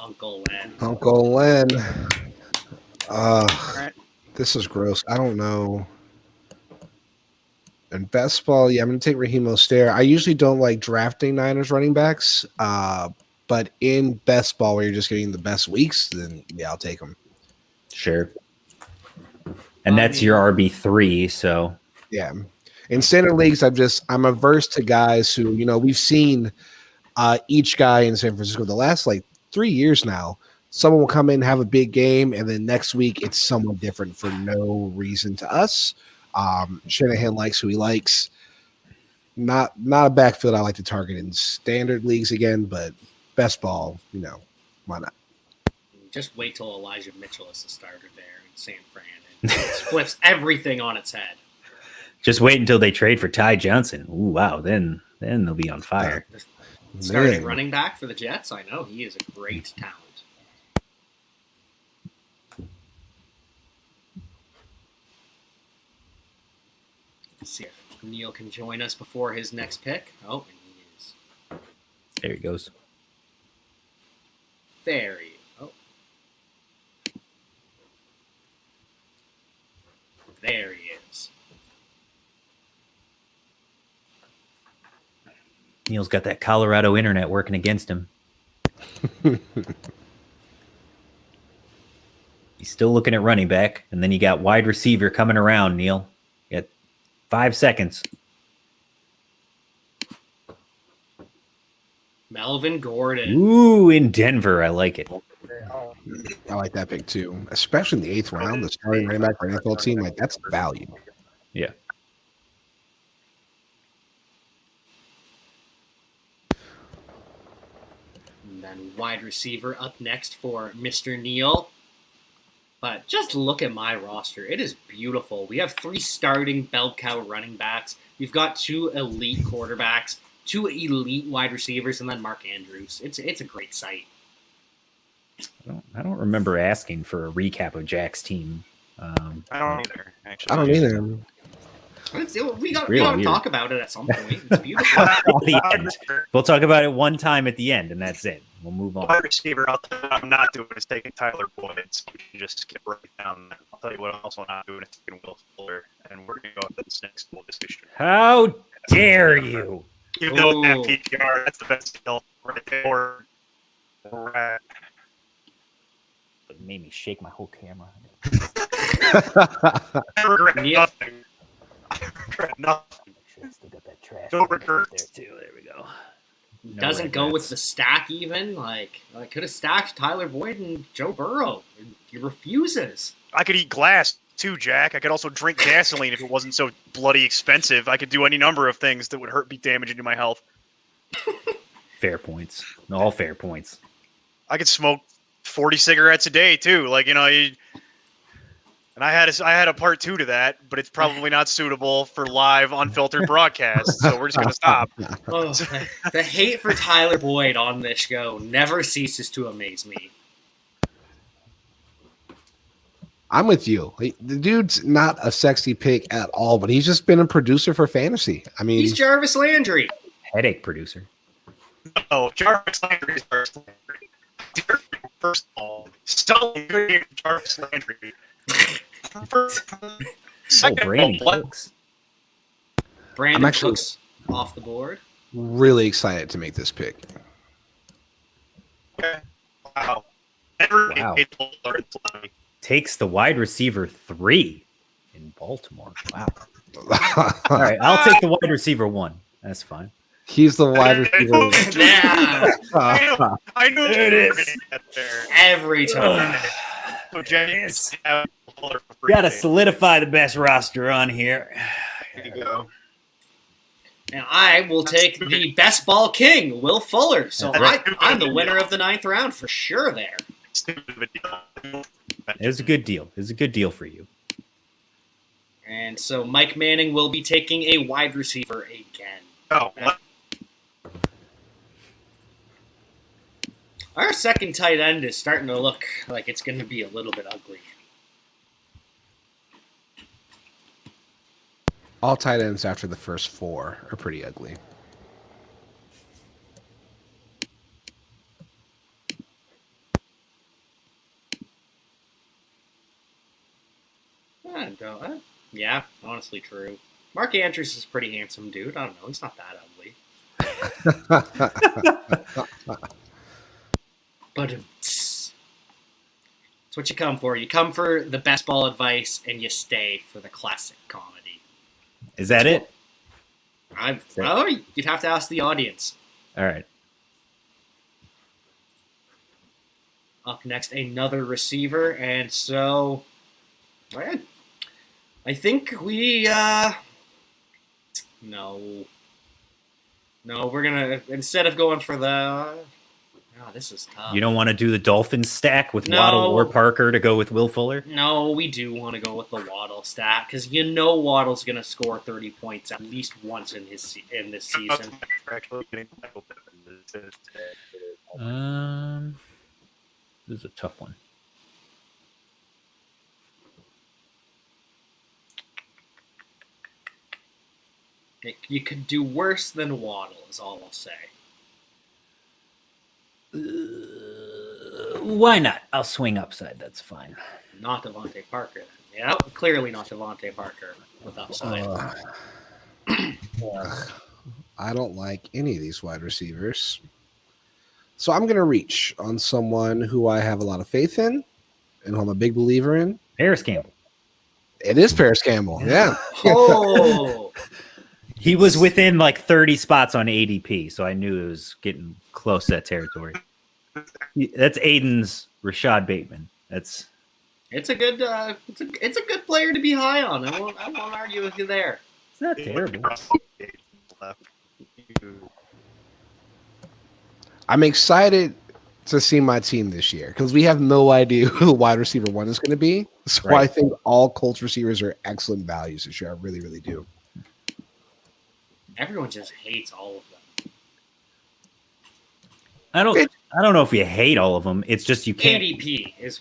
Right. This is gross. I don't know. In BestBall, I'm going to take Raheem Mostert. I usually don't like drafting Niners running backs, but in BestBall, where you're just getting the best weeks, then I'll take them. Sure. And that's your RB3, so yeah. In standard leagues, I'm averse to guys who we've seen each guy in San Francisco the last 3 years now. Someone will come in, have a big game, and then next week it's someone different for no reason to us. Shanahan likes who he likes. Not a backfield I like to target in standard leagues again, but BestBall, why not? Just wait till Elijah Mitchell is the starter there in San Fran and just flips everything on its head. Just wait until they trade for Ty Johnson. Ooh, wow, then they'll be on fire. Starting running back for the Jets, I know he is a great talent. Let's see if Neil can join us before his next pick. Oh, and he is. There he goes. There he is. Oh. There he is. Neil's got that Colorado internet working against him. He's still looking at running back, and then you got wide receiver coming around, Neil. You got 5 seconds. Melvin Gordon. Ooh, in Denver. I like it. I like that pick too, especially in the 8th round. The starting running back for an NFL team, that's value. Yeah. And then wide receiver up next for Mr. Neal. But just look at my roster. It is beautiful. We have 3 starting bell cow running backs. We've got 2 elite quarterbacks, 2 elite wide receivers, and then Mark Andrews. It's a great sight. I don't remember asking for a recap of Jack's team. I don't either, actually. I don't either. We got to talk about it at some point. It's beautiful. At the end. We'll talk about it one time at the end, and that's it. We'll move on. Wide receiver, I'm not doing is taking Tyler Boyd. So we can just skip right down. I'll tell you what else I'm not doing is taking Will Fuller, and we're going to go into this next full discussion. How dare you? You know that PPR, that's the best skill right there. It made me shake my whole camera. I regret nothing. I regret nothing. Still got that trash. Don't regret there too. There we go. No Doesn't regrets. go with the stack even. Like I could have stacked Tyler Boyd and Joe Burrow. He refuses. I could eat glass too, Jack. I could also drink gasoline if it wasn't so bloody expensive. I could do any number of things that would be damaging to my health. Fair points. All fair points. I could smoke 40 cigarettes a day too. Like, you know, and I had a part 2 to that, but it's probably not suitable for live unfiltered broadcasts. So we're just going to stop. Oh, the hate for Tyler Boyd on this show never ceases to amaze me. I'm with you. The dude's not a sexy pick at all, but he's just been a producer for fantasy. I mean, He's Jarvis Landry. Headache producer. Oh, Jarvis Landry is Jarvis Landry. First of all, still good Jarvis Landry. Second Brandon of all, Cooks. Brandon I'm actually- Cooks off the board. really excited to make this pick. okay. Wow. Never Wow. made the Lord play. Takes the wide receiver 3 in Baltimore. Wow. All right, I'll take the wide receiver 1. That's fine. He's the wide receiver. Yeah, I knew There it you were is. gonna get there. every time. So James, have Fuller for free. Got to solidify the best roster on here. There you go. Now I will take the best ball king, Will Fuller. So That's I'm the winner of the 9th round for sure there. Stupid of a deal. It was a good deal. It was a good deal for you. And so Mike Manning will be taking a wide receiver again. Oh, what? Our second tight end is starting to look like it's going to be a little bit ugly. All tight ends after the first 4 are pretty ugly. Yeah, honestly true. Mark Andrews is a pretty handsome dude. I don't know. He's not that ugly. But it's what you come for. You come for the best ball advice, and you stay for the classic comedy. Is that it? Well, you'd have to ask the audience. All right. Up next, another receiver, and so I think we no, we're gonna, instead of going for the this is tough. You don't want to do the Dolphins stack with No. Waddle or Parker to go with Will Fuller? No, we do want to go with the Waddle stat because you know Waddle's going to score 30 points at least once in this season. This is a tough one. You could do worse than Waddle, is all I'll say. Why not? I'll swing upside. That's fine. Not Devontae Parker. Yeah, clearly not Devontae Parker with upside. I don't like any of these wide receivers. So I'm going to reach on someone who I have a lot of faith in and who I'm a big believer in. Paris Campbell. It is Paris Campbell. Yeah. Oh, He was within like 30 spots on ADP, so I knew it was getting close to that territory. That's Aiden's Rashad Bateman. It's a good good player to be high on. I won't argue with you there. it's not terrible. I'm excited to see my team this year because we have no idea who the wide receiver one is going to be. So Right. I think all Colts receivers are excellent values this year. I really, really do. Everyone just hates all of them. I don't know if you hate all of them. It's just you can't. ADP is,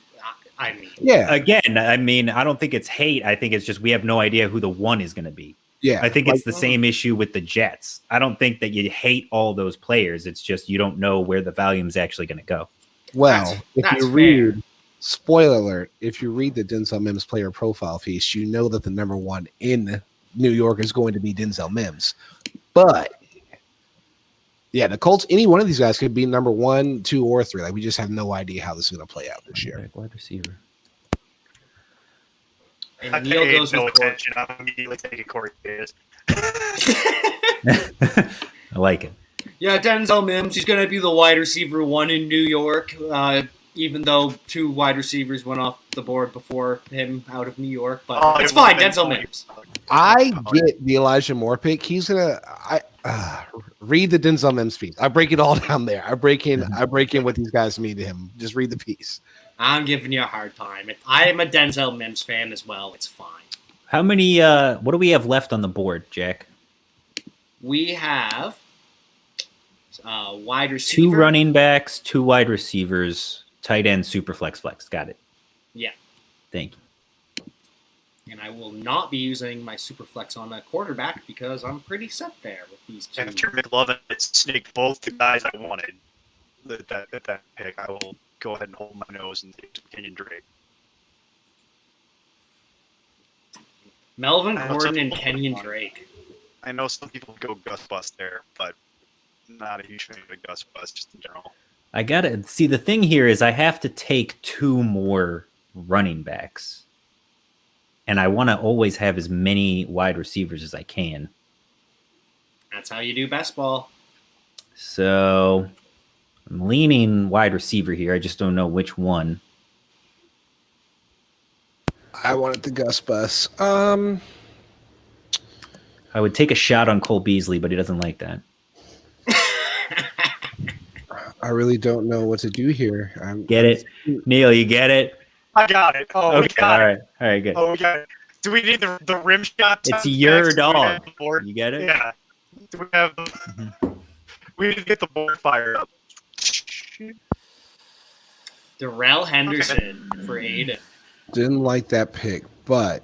I mean, Yeah. Again, I mean, I don't think it's hate. I think it's just we have no idea who the one is going to be. Yeah. I think it's the same issue with the Jets. I don't think that you hate all those players. It's just you don't know where the volume is actually going to go. Well, if that's you read, spoiler alert, if you read the Denzel Mims player profile piece, you know that the number one in New York is going to be Denzel Mims. But yeah, the Colts, any one of these guys could be number 1, 2, or 3. Like we just have no idea how this is going to play out this year. Wide receiver. And I Neil paid goes no with Corey. attention. I'm immediately taking Corey Davis. I like it. Yeah, Denzel Mims, he's going to be the wide receiver one in New York, even though 2 wide receivers went off the board before him out of New York. But it's fine, Denzel Mims. I get the Elijah Moore pick. He's gonna. Read the Denzel Mims piece. I break it all down there. I break in what these guys mean to him. Just read the piece. I'm giving you a hard time. I'm a Denzel Mims fan as well. It's fine. How many? What do we have left on the board, Jack? We have wide receiver, 2 running backs, 2 wide receivers, tight end, super flex. Got it. Yeah. Thank you. And I will not be using my super flex on a quarterback because I'm pretty set there with these 2. After McLovin had snaked both the guys I wanted at that pick, I will go ahead and hold my nose and take Kenyon Drake. Melvin I know Gordon some and people Kenyon want it. Drake. I know some people go Gus Bus there, but not a huge fan of Gus Bus just in general. I gotta see. The thing here is I have to take 2 more running backs. And I want to always have as many wide receivers as I can. That's how you do best ball. So I'm leaning wide receiver here. I just don't know which one. I wanted the Gus Bus. I would take a shot on Cole Beasley, but he doesn't like that. I really don't know what to do here. Get it? Neil, you get it? I got it. Oh, we got all it. right. All right, good. Oh, we got it. Do we need the rim shot? It's test your next? Do we dog. have the board? You get it? Yeah. Do we have the... We need to get the board fired up. Darrell Henderson for Aiden. Didn't like that pick, but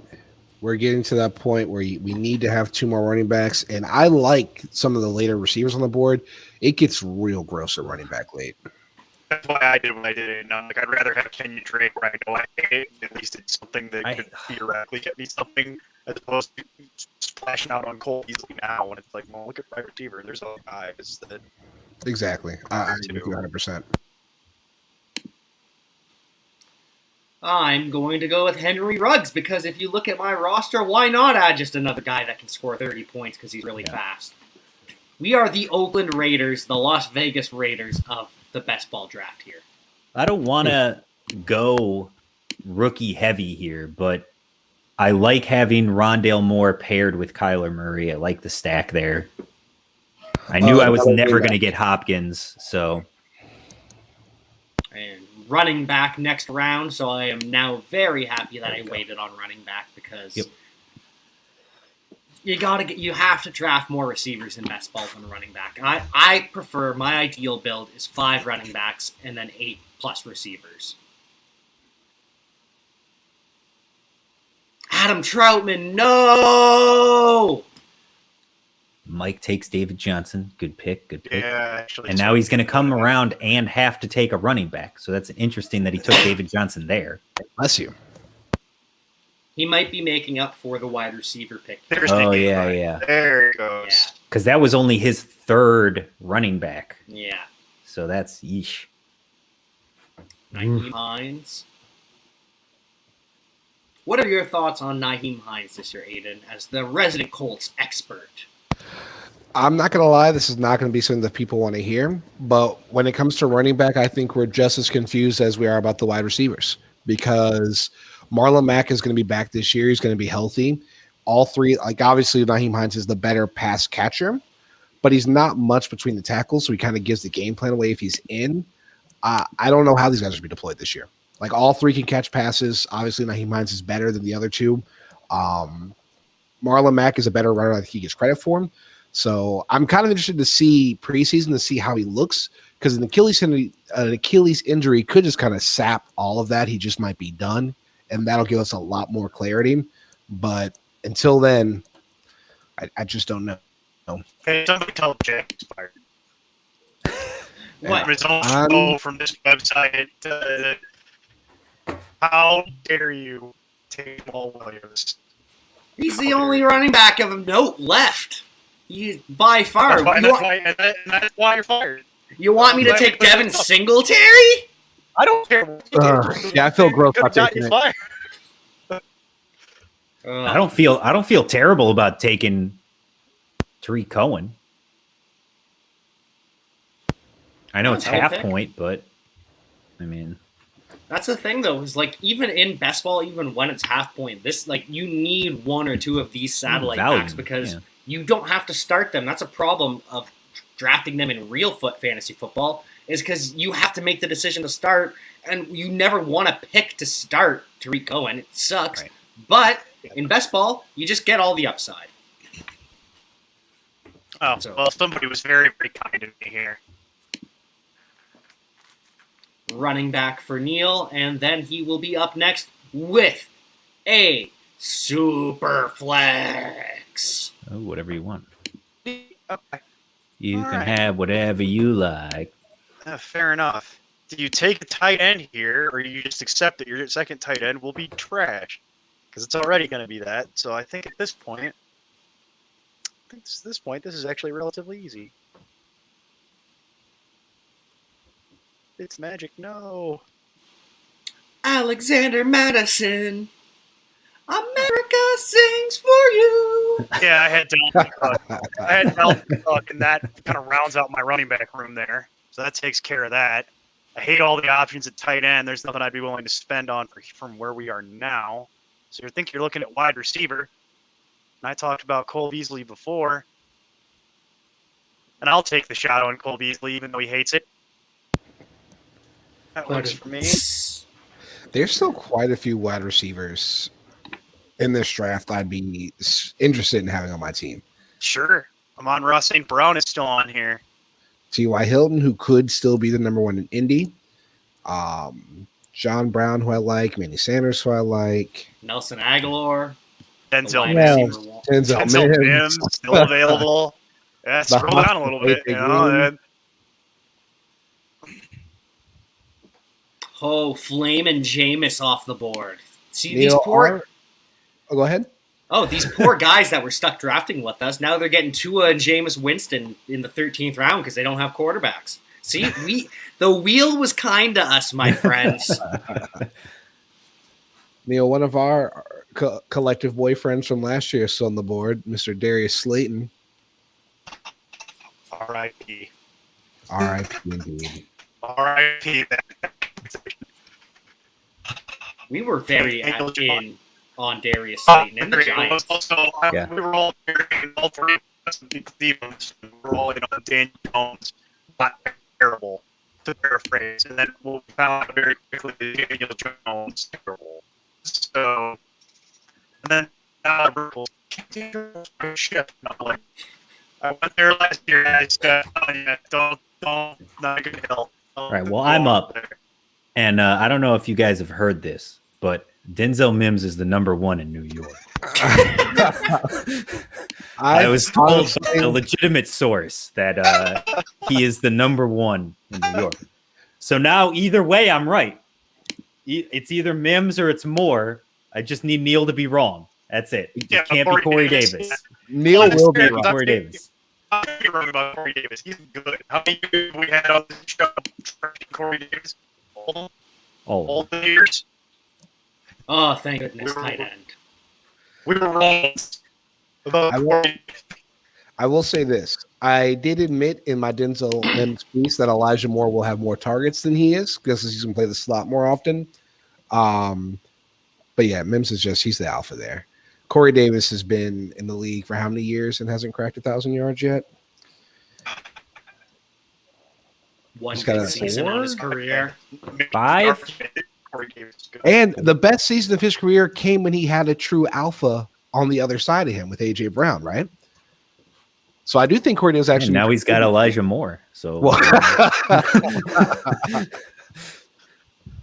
we're getting to that point where we need to have 2 more running backs. And I like some of the later receivers on the board. It gets real gross at running back late. That's why I did what I did. And I'm like, I'd rather have Kenyon Drake where I know I hate it. At least it's something that could theoretically get me something as opposed to splashing out on Cole Beasley now when it's like, well, look at my receiver. There's other guys that. Exactly. I agree 100%. I'm going to go with Henry Ruggs because if you look at my roster, why not add just another guy that can score 30 points because he's really fast? We are the Oakland Raiders, the Las Vegas Raiders of the best ball draft here. I don't want to go rookie heavy here, but I like having Rondale Moore paired with Kyler Murray. I like the stack there. I knew I was never going to get Hopkins, so. And running back next round, so I am now very happy that I waited on running back because you have to draft more receivers in best ball than a running back. I prefer, my ideal build is 5 running backs and then 8+ receivers. Adam Troutman, no! Mike takes David Johnson. Good pick. Yeah, actually. And now he's going to come around and have to take a running back. So that's interesting that he took David Johnson there. Bless you. He might be making up for the wide receiver pick. Yeah. There it goes. Yeah. Because that was only his 3rd running back. Yeah. So that's yeesh. Nyheim Hines. What are your thoughts on Nyheim Hines this year, Aiden, as the resident Colts expert? I'm not going to lie. This is not going to be something that people want to hear. But when it comes to running back, I think we're just as confused as we are about the wide receivers because Marlon Mack is going to be back this year. He's going to be healthy. All 3, like obviously Nyheim Hines is the better pass catcher, but he's not much between the tackles. So he kind of gives the game plan away if he's in. I don't know how these guys will be deployed this year. Like all three can catch passes. Obviously, Naheem Hines is better than the other two. Marlon Mack is a better runner than he gets credit for him. So I'm kind of interested to see preseason to see how he looks because an Achilles injury could just kind of sap all of that. He just might be done, and that'll give us a lot more clarity. But until then, I just don't know. Hey, somebody tell Jay he's fired. What? From his own show from this website. How dare you take Jamal Williams? He's the only running back of note left. He's by far. That's why you're fired. You want me to take Devin Singletary? I don't care. Yeah, I feel gross about taking it. Fired. I don't feel terrible about taking Tariq Cohen. I know it's half point, but I mean, that's the thing though. Is like even in best ball, even when it's half point, this like you need one or two of these satellite backs because you don't have to start them. That's a problem of drafting them in real fantasy football. Is because you have to make the decision to start, and you never want to pick to start Tariq Cohen. It sucks, right. But in best ball, you just get all the upside. Oh, well, somebody was very, very kind to me here. Running back for Neil, and then he will be up next with a super flex. Oh, whatever you want. Okay. You can have whatever you like. Fair enough. Do you take a tight end here, or you just accept that your second tight end will be trash? Because it's already going to be that. So I think at this point, this is actually relatively easy. It's magic. No. Alexander Madison. America sings for you. Yeah, I had Dalvin Cook, and that kind of rounds out my running back room there. So that takes care of that. I hate all the options at tight end. There's nothing I'd be willing to spend on from where we are now. So you're looking at wide receiver. And I talked about Cole Beasley before. And I'll take the shot on Cole Beasley, even though he hates it. That works for me. There's still quite a few wide receivers in this draft I'd be interested in having on my team. Sure. Amon-Ra St. Brown is still on here. T.Y. Hilton, who could still be the number one in Indy. John Brown, who I like. Manny Sanders, who I like. Nelson Aguilar. Denzel Mims. Still available. Yeah, scroll down a little bit. Flamin' Jameis off the board. See Neil these poor. Go ahead. Oh, these poor guys that were stuck drafting with us. Now they're getting Tua and Jameis Winston in the 13th round because they don't have quarterbacks. See, the wheel was kind to us, my friends. Neil, one of our collective boyfriends from last year is still on the board, Mr. Darius Slayton. R.I.P. R.I.P. indeed. R.I.P. We were very in on Darius Slayton and the Giants. We were all three. We were all in on Dan Jones. Not terrible, to paraphrase. And then we found out very quickly that Daniel Jones terrible. So, and then shift. I went there last year and I said, don't, not a good help. All right, well, I'm up. And I don't know if you guys have heard this, but Denzel Mims is the number one in New York. I was told by a legitimate source that he is the number one in New York. So now, either way, I'm right. It's either Mims or it's Moore. I just need Neil to be wrong. That's it. It can't be Corey Davis. Neil will be wrong. Corey Davis. I'm not wrong about Corey Davis. He's good. How many years we had on the show Corey Davis? All the years. Oh, thank goodness, tight end. We were wrong about I will say this. I did admit in my Denzel Mims piece that Elijah Moore will have more targets than he is because he's going to play the slot more often. But yeah, Mims is he's the alpha there. Corey Davis has been in the league for how many years and hasn't cracked 1,000 yards yet? one He's got good a season of his 4? career. 5. And the best season of his career came when he had a true alpha on the other side of him with AJ Brown, right? So I do think Corey Dale's actually. And now he's got Elijah Moore. So Well,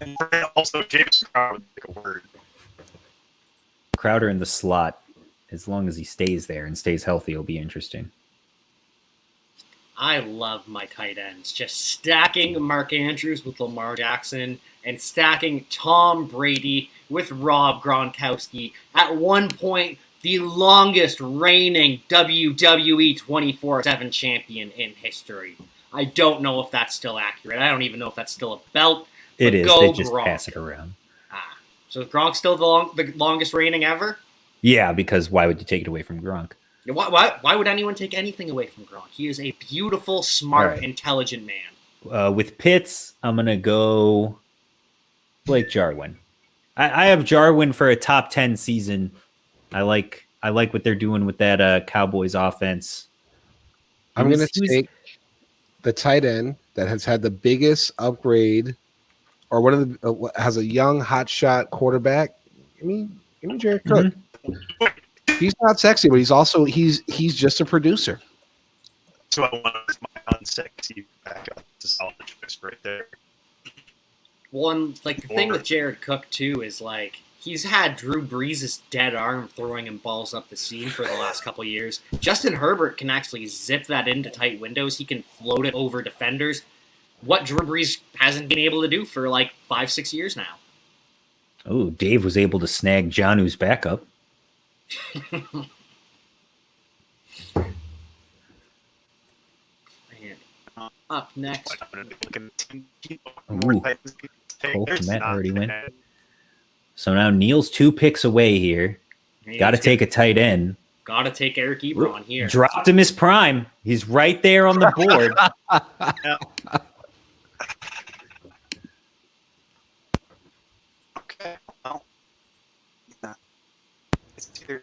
And also, James Crowder would take a word. Crowder in the slot, as long as he stays there and stays healthy, it'll be interesting. I love my tight ends. Just stacking Mark Andrews with Lamar Jackson and stacking Tom Brady with Rob Gronkowski. At one point, the longest reigning WWE 24/7 champion in history. I don't know if that's still accurate. I don't even know if that's still a belt. It is. Go They just Gronk. pass it around. So is Gronk still the longest reigning ever? Yeah, because why would you take it away from Gronk? Why would anyone take anything away from Gronk? He is a beautiful, smart, All right. intelligent man. With Pitts, I'm going to go Blake Jarwin. I have Jarwin for a top 10 season. I like what they're doing with that Cowboys offense. I'm going to take the tight end that has had the biggest upgrade, or one of the has a young hotshot quarterback. Give me Jared Cook. He's not sexy, but he's just a producer. So I want my unsexy backup. It's a solid choice right there. One the thing with Jared Cook too is he's had Drew Brees' dead arm throwing him balls up the seam for the last couple years. Justin Herbert can actually zip that into tight windows. He can float it over defenders. What Drew Brees hasn't been able to do for 5-6 years now. Oh, Dave was able to snag Jonnu's backup. And up next. Colts Met already went. So now Neil's 2 picks away here. Got to take a tight end. Got to take Eric Ebron here. Dropped him his prime. He's right there on the board. Okay. Well, it's either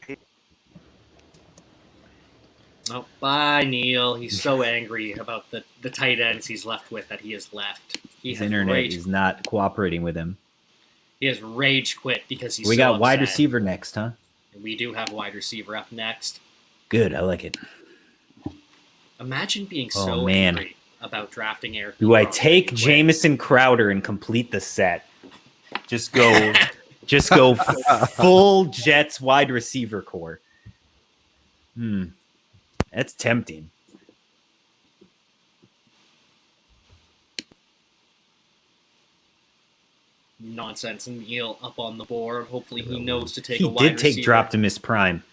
Oh, bye, Neil. He's so angry about the tight ends he's left with that he has left. His internet is not cooperating with him. He has rage quit because he's We so got upset. wide receiver next, huh? We do have wide receiver up next. Good. I like it. Imagine being Oh, so man. angry about drafting Eric. Do I Ebron. take Jamison Crowder and complete the set? Just go full Jets wide receiver core. That's tempting. Nonsense, and Neil up on the board. Hopefully he knows to take He a wide did take receiver. dropped him his prime.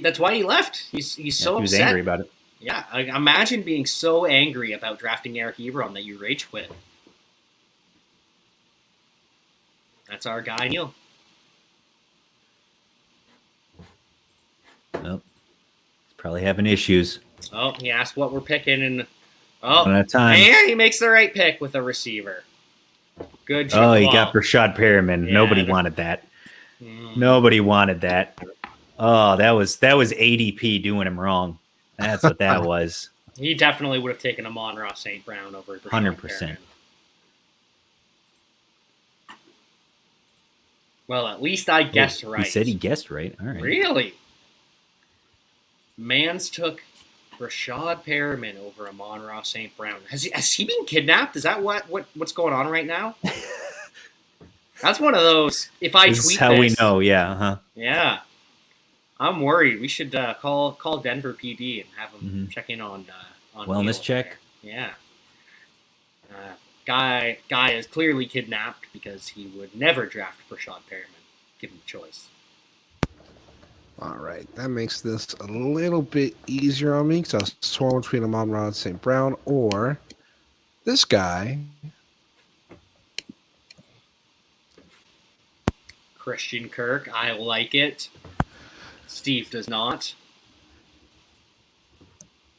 That's why he left. He's so He was upset. angry about it. Yeah, imagine being so angry about drafting Eric Ebron that you rage quit. That's our guy, Neil. Nope. He's probably having issues. Oh, he asked what we're picking, and One at a time. and he makes the right pick with a receiver. Good job. Oh, he got Rashad Perriman. Yeah. Nobody wanted that. Nobody wanted that. Oh, that was ADP doing him wrong. That's what that was. He definitely would have taken Amon-Ra St. Brown over Rashad 100%. Perriman. Well, at least I guessed right. He said he guessed right. All right. Really? Mans took Rashad Perriman over Amon-Ra St. Brown. Has he been kidnapped? Is that what's going on right now? That's one of those. If I This tweet is how this, we know. Yeah. Huh. Yeah, I'm worried. We should call Denver PD and have them check in on Wellness Neil check. there. Yeah. Guy is clearly kidnapped because he would never draft Rashad Perriman. Give him a choice. All right, that makes this a little bit easier on me because I was torn between Amon-Ra St. Brown or this guy. Christian Kirk, I like it. Steve does not.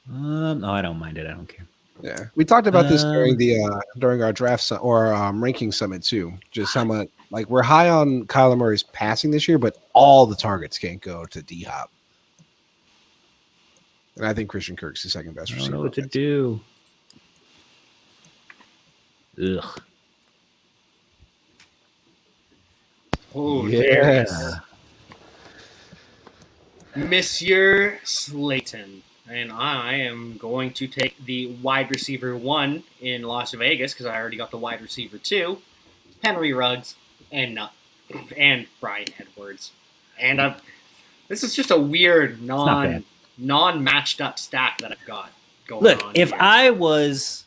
No, I don't mind it. I don't care. Yeah, we talked about this during our draft or ranking summit too. Just how much we're high on Kyler Murray's passing this year, but all the targets can't go to D-Hop. And I think Christian Kirk's the second best I receiver. don't know what to do. Ugh. Oh, Yeah. there is Monsieur Slayton. And I am going to take the wide receiver 1 in Las Vegas because I already got the wide receiver 2, Henry Ruggs, and Brian Edwards. And this is just a weird non-matched up stack that I've got going on. Look, if here. I was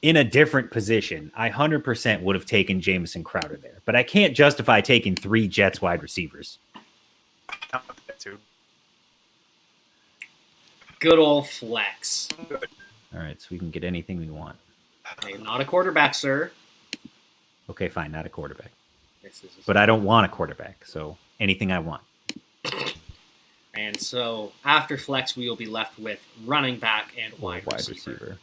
in a different position, I 100% would have taken Jamison Crowder there. But I can't justify taking 3 Jets wide receivers. Good old flex. All right, so we can get anything we want. Hey, not a quarterback, sir. Okay, fine, not a quarterback. This is But I don't want a quarterback, so anything I want. And so after flex, we will be left with running back and wide receiver.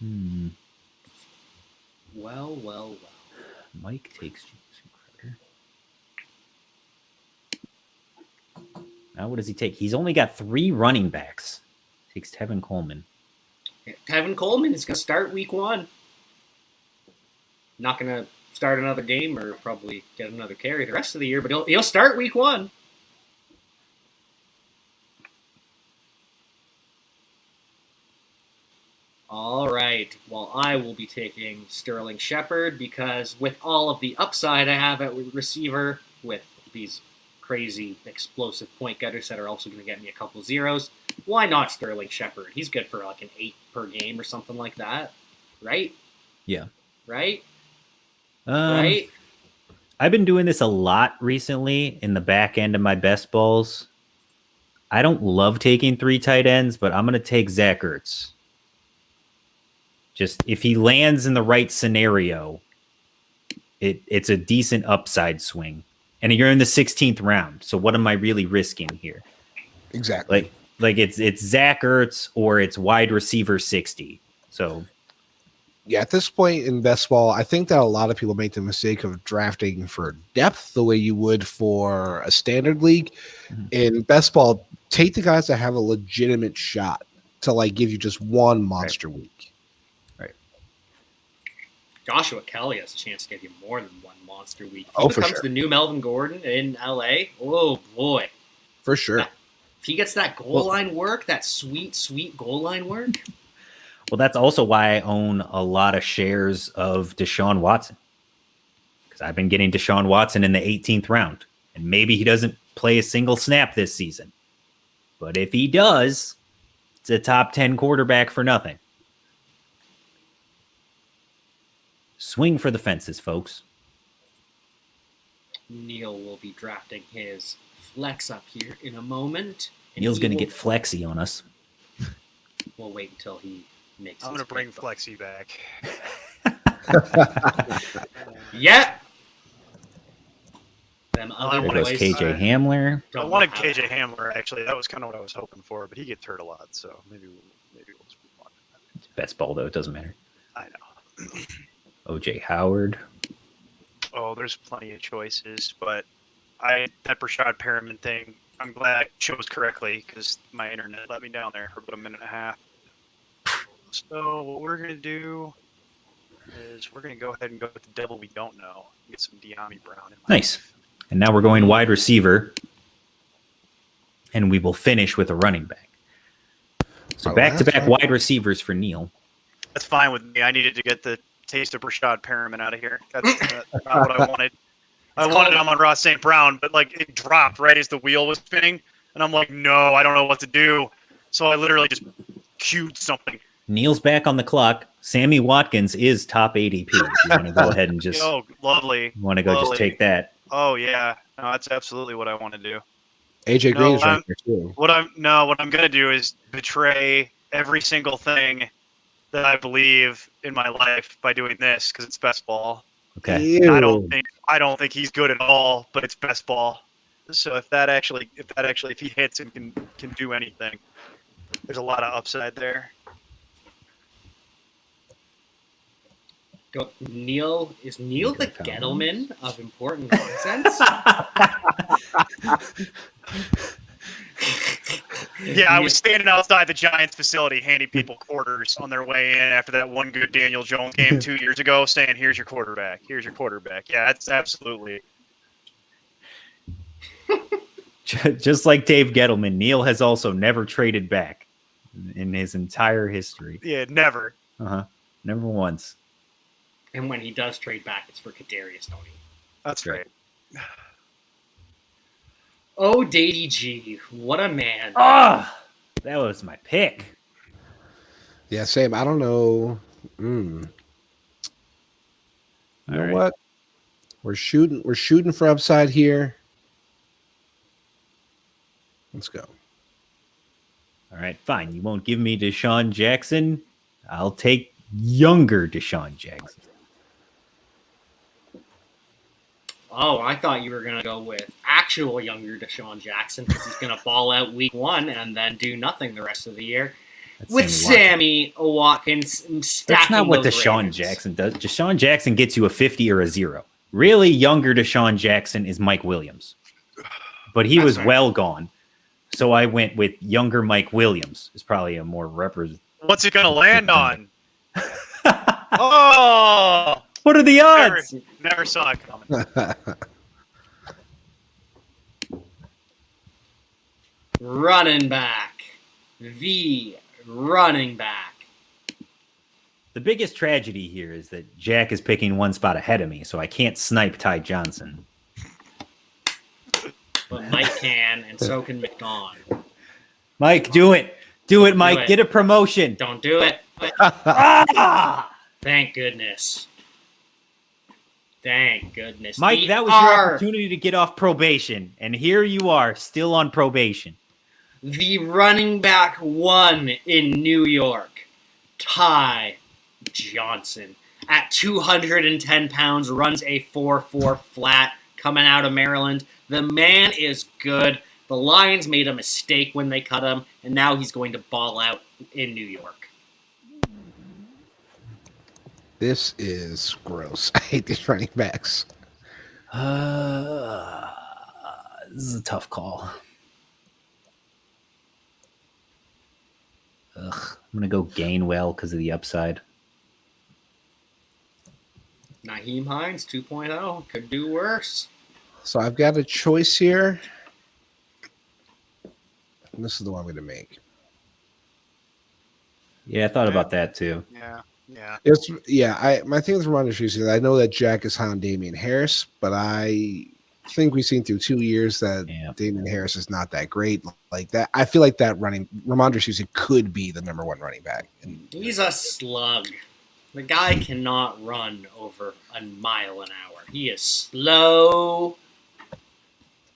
And well. Mike takes Jamison Crowder. Now what does he take? He's only got 3 running backs. Takes Tevin Coleman. Tevin Coleman is going to start week 1. Not going to start another game or probably get another carry the rest of the year, but he'll start week 1. All right. Well, I will be taking Sterling Shepard because with all of the upside I have at receiver, with these crazy explosive point getters that are also going to get me a couple zeros, why not Sterling Shepard? He's good for like an 8 per game or something like that, right? Yeah. Right? Right? I've been doing this a lot recently in the back end of my best balls. I don't love taking 3 tight ends, but I'm going to take Zach Ertz. Just if he lands in the right scenario, it's a decent upside swing. And you're in the 16th round. So what am I really risking here? Exactly. Like it's Zach Ertz or it's wide receiver 60. So yeah, at this point in best ball, I think that a lot of people make the mistake of drafting for depth the way you would for a standard league. Mm-hmm. In best ball, take the guys that have a legitimate shot to like give you just one monster week. Right. Joshua Kelly has a chance to give you more than one monster week. If he becomes for sure. The new Melvin Gordon in LA, oh boy. For sure. If he gets that goal line work, that sweet goal line work. Well, that's also why I own a lot of shares of Deshaun Watson. Because I've been getting Deshaun Watson in the 18th round. And maybe he doesn't play a single snap this season. But if he does, it's a top 10 quarterback for nothing. Swing for the fences, folks. Neil will be drafting his flex up here in a moment. Neil's going to get flexy on us. We'll wait until he makes. I'm going to bring Flexi back. Yeah. There goes KJ Hamler. I wanted KJ Hamler, actually. That was kind of what I was hoping for, but he gets hurt a lot, so maybe we'll just move on. It's best ball, though. It doesn't matter. I know. OJ Howard. Oh, there's plenty of choices, but that Brashad Perriman thing, I'm glad I chose correctly because my internet let me down there for about a minute and a half. So what we're going to do is we're going to go ahead and go with the devil we don't know. Get some De'Ami Brown in my Nice. And now we're going wide receiver, and we will finish with a running back. So back-to-back wide receivers for Neil. That's fine with me. I needed to get the taste of Brashad Perriman out of here. That's not what I wanted. I wanted Amon-Ra St. Brown, but like it dropped right as the wheel was spinning, and I'm like, no, I don't know what to do. So I literally just queued something. Neil's back on the clock. Sammy Watkins is top ADP. If you want to go ahead and just lovely. You want to go just take that. Oh yeah, no, that's absolutely what I want to do. AJ Green's right there too. What I'm gonna do is betray every single thing that I believe in my life by doing this because it's best ball. Okay. I don't think he's good at all, but it's best ball. So if he hits and can do anything, there's a lot of upside there. Neil is Neil the Gettleman of important nonsense? Yeah, I was standing outside the Giants facility handing people quarters on their way in after that one good Daniel Jones game 2 years ago, saying, here's your quarterback. Here's your quarterback. Yeah, that's absolutely. Just like Dave Gettleman, Neil has also never traded back in his entire history. Yeah, never. Never once. And when he does trade back, it's for Kadarius Toney. That's right. Oh, Davey G, what a man. Ah, that was my pick. Yeah, same. I don't know. You know what? We're shooting for upside here. Let's go. All right, fine. You won't give me Deshaun Jackson. I'll take younger Deshaun Jackson. Oh, I thought you were going to go with actual younger Deshaun Jackson because he's going to ball out week 1 and then do nothing the rest of the year. With Sammy Watkins stacking. That's not what those Deshaun Ravens. Jackson does. Deshaun Jackson gets you a 50 or a 0. Really younger Deshaun Jackson is Mike Williams. But he was well gone. So I went with younger Mike Williams. Is probably a more representative. What's it going to land on? Oh! What are the odds? Never saw it coming. Running back. The running back. The biggest tragedy here is that Jack is picking one spot ahead of me, so I can't snipe Ty Johnson. But Mike can, and so can McDonald. Mike, do it. Do it, Mike. it. Get a promotion. Don't do it. Ah! Thank goodness. Thank goodness. Mike, that was your opportunity to get off probation, and here you are, still on probation. The running back 1 in New York, Ty Johnson. At 210 pounds, runs a 4.4 flat coming out of Maryland. The man is good. The Lions made a mistake when they cut him, and now he's going to ball out in New York. This is gross. I hate these running backs. This is a tough call. I'm going to go Gainwell because of the upside. Naheem Hines 2.0 could do worse. So I've got a choice here. And this is the one I'm going to make. Yeah, I thought about that too. Yeah. My thing with Ramondre Stevenson is I know that Jack is high on Damian Harris, but I think we've seen through 2 years that Damian Harris is not that great. Like that, I feel like that Ramondre Stevenson could be the number 1 running back. He's a slug. The guy cannot run over a mile an hour. He is slow.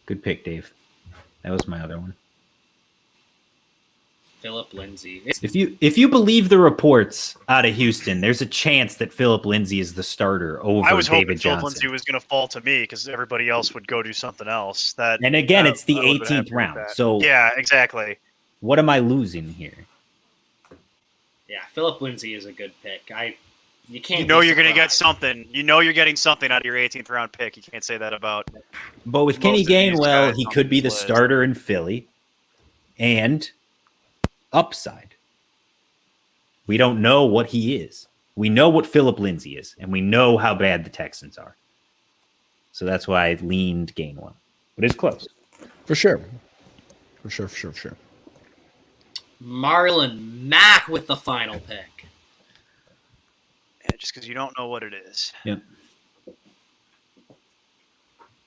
Good pick, Dave. That was my other one. Philip Lindsay. If you believe the reports out of Houston, there's a chance that Philip Lindsay is the starter over I was David hoping Johnson. Philip Lindsay was going to fall to me because everybody else would go do something else. And again, it's the 18th round. So yeah, exactly. What am I losing here? Yeah, Philip Lindsay is a good pick. You can't. You know you're going to get something. You know you're getting something out of your 18th round pick. You can't say that about. But with Kenny Gainwell, he could be the starter in Philly, and upside. We don't know what he is. We know what Philip Lindsay is, and we know how bad the Texans are. So that's why I leaned Gainwell. But it's close. For sure. Marlon Mack with the final pick. Yeah, just because you don't know what it is. Yep.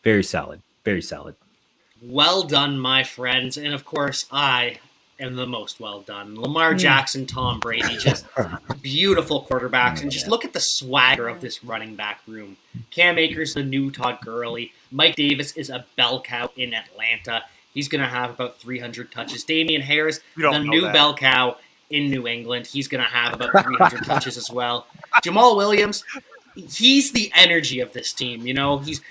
Very solid. Very solid. Well done, my friends. And of course, I am the most well done. Lamar Jackson, Tom Brady, just beautiful quarterbacks. And just look at the swagger of this running back room. Cam Akers, the new Todd Gurley. Mike Davis is a bell cow in Atlanta. He's going to have about 300 touches. Damian Harris, the new bell cow in New England. He's going to have about 300 touches as well. Jamal Williams, he's the energy of this team. You know, he's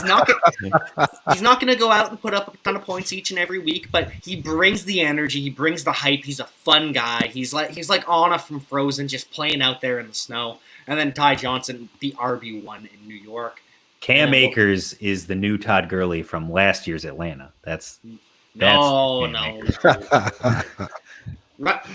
not going to go out and put up a ton of points each and every week, but he brings the energy. He brings the hype. He's a fun guy. He's like Anna from Frozen, just playing out there in the snow. And then Ty Johnson, the RB1 in New York. Cam Akers is the new Todd Gurley from last year's Atlanta. That's No. That's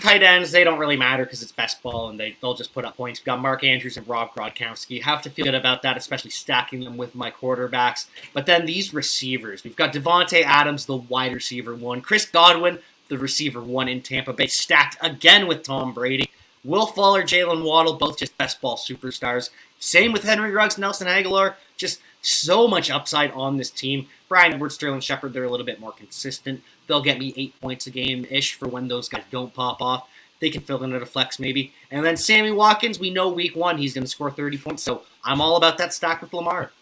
Tight ends, they don't really matter because it's best ball and they'll just put up points. We've got Mark Andrews and Rob Gronkowski. You have to feel good about that, especially stacking them with my quarterbacks. But then these receivers, we've got Devontae Adams, the wide receiver 1. Chris Godwin, the receiver 1 in Tampa Bay, stacked again with Tom Brady. Will Fuller, Jalen Waddle, both just best ball superstars. Same with Henry Ruggs, Nelson Aguilar. Just so much upside on this team. Brian Edwards, Sterling Shepard, they're a little bit more consistent. They'll get me 8 points a game-ish for when those guys don't pop off. They can fill in at a flex maybe. And then Sammy Watkins, we know week 1 he's going to score 30 points. So I'm all about that stack with Lamar.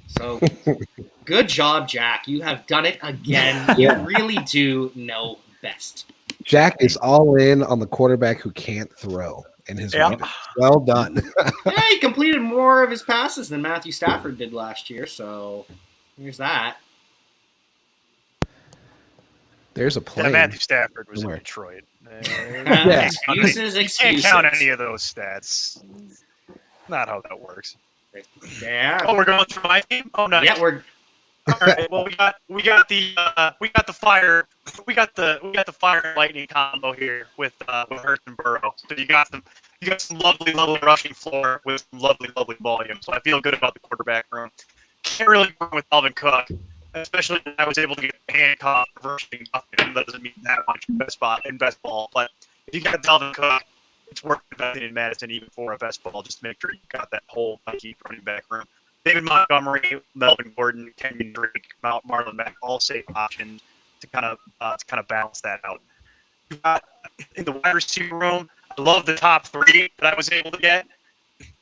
So good job, Jack. You have done it again. You really do know best. Jack is all in on the quarterback who can't throw in his weapon. Well done. Yeah, he completed more of his passes than Matthew Stafford did last year. So here's that. There's a play. Yeah, Matthew Stafford was in Detroit. Excuses. Can't count any of those stats. Not how that works. Yeah. Oh, we're going through my team. Oh no. Yeah, we're. All right. Well, we got the fire and lightning combo here with Hurts and Burrow. So you got some lovely rushing floor with some lovely volume. So I feel good about the quarterback room. Can't really go with Alvin Cook, especially when I was able to get handcuffed rushing. That doesn't mean that much in best ball. But if you got Dalvin Cook, it's worth investing in Madison even for a best ball. Just to make sure you got that whole Nike running back room. David Montgomery, Melvin Gordon, Kenyon Drake, Marlon Mack, all safe options to kind of balance that out. You got in the wide receiver room. I love the top 3 that I was able to get: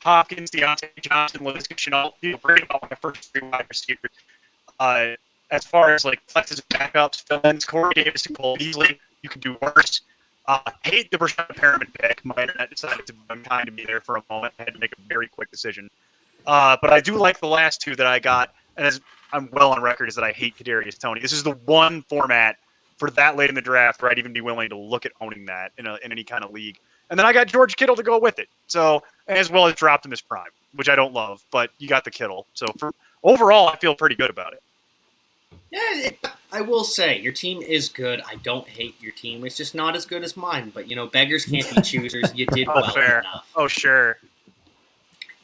Hopkins, Deontay Johnson, Laviska Shenault. Feel great about my first 3 wide receivers. As far as like flexes and backups, fill-ins, Corey Davis and Cole Beasley, you can do worse. Hate the Rashad Perriman pick. My internet decided to be unkind to me there for a moment. I had to make a very quick decision. But I do like the last 2 that I got, and as I'm well on record, is that I hate Kadarius Toney. This is the one format for that late in the draft where I'd even be willing to look at owning that in any kind of league. And then I got George Kittle to go with it. So, as well as dropped him his prime, which I don't love, but you got the Kittle. So overall, I feel pretty good about it. Yeah, I will say your team is good. I don't hate your team. It's just not as good as mine. But beggars can't be choosers. You did well enough. Oh, sure.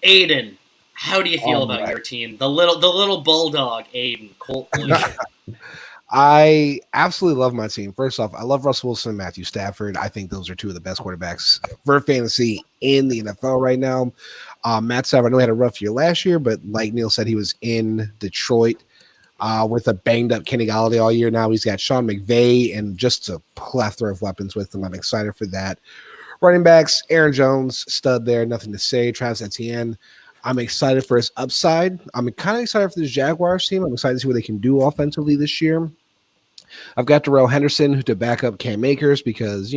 Aiden, how do you feel about your team? The little bulldog, Aiden, Colt Pollution. I absolutely love my team. First off, I love Russell Wilson and Matthew Stafford. I think those are 2 of the best quarterbacks for fantasy in the NFL right now. Matt Stafford, I know he had a rough year last year, but like Neil said, he was in Detroit with a banged-up Kenny Golladay all year. Now he's got Sean McVay and just a plethora of weapons with him. I'm excited for that. Running backs, Aaron Jones, stud there, nothing to say. Travis Etienne, I'm excited for his upside. I'm kind of excited for this Jaguars team. I'm excited to see what they can do offensively this year. I've got Darrell Henderson to back up Cam Akers because,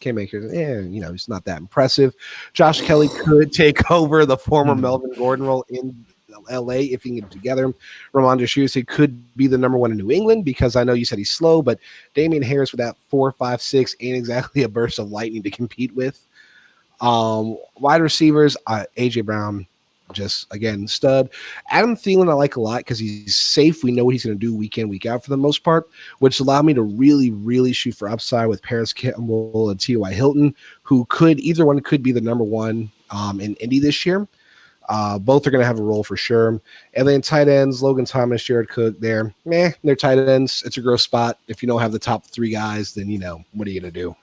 Cam Akers, he's not that impressive. Josh Kelly could take over the former Melvin Gordon role in LA if he can get it together. Ramondre Stevenson could be the number 1 in New England because I know you said he's slow, but Damian Harris with that 4.56 ain't exactly a burst of lightning to compete with. Wide receivers, AJ Brown, just again stud. Adam Thielen I like a lot because he's safe. We know what he's going to do week in, week out for the most part, which allowed me to really shoot for upside with Paris Campbell and T.Y. Hilton, who either one could be the number 1 in Indy this year. Both are going to have a role for sure. And then tight ends, Logan Thomas, Jared Cook, they're tight ends. It's a gross spot. If you don't have the top 3 guys, then what are you going to do?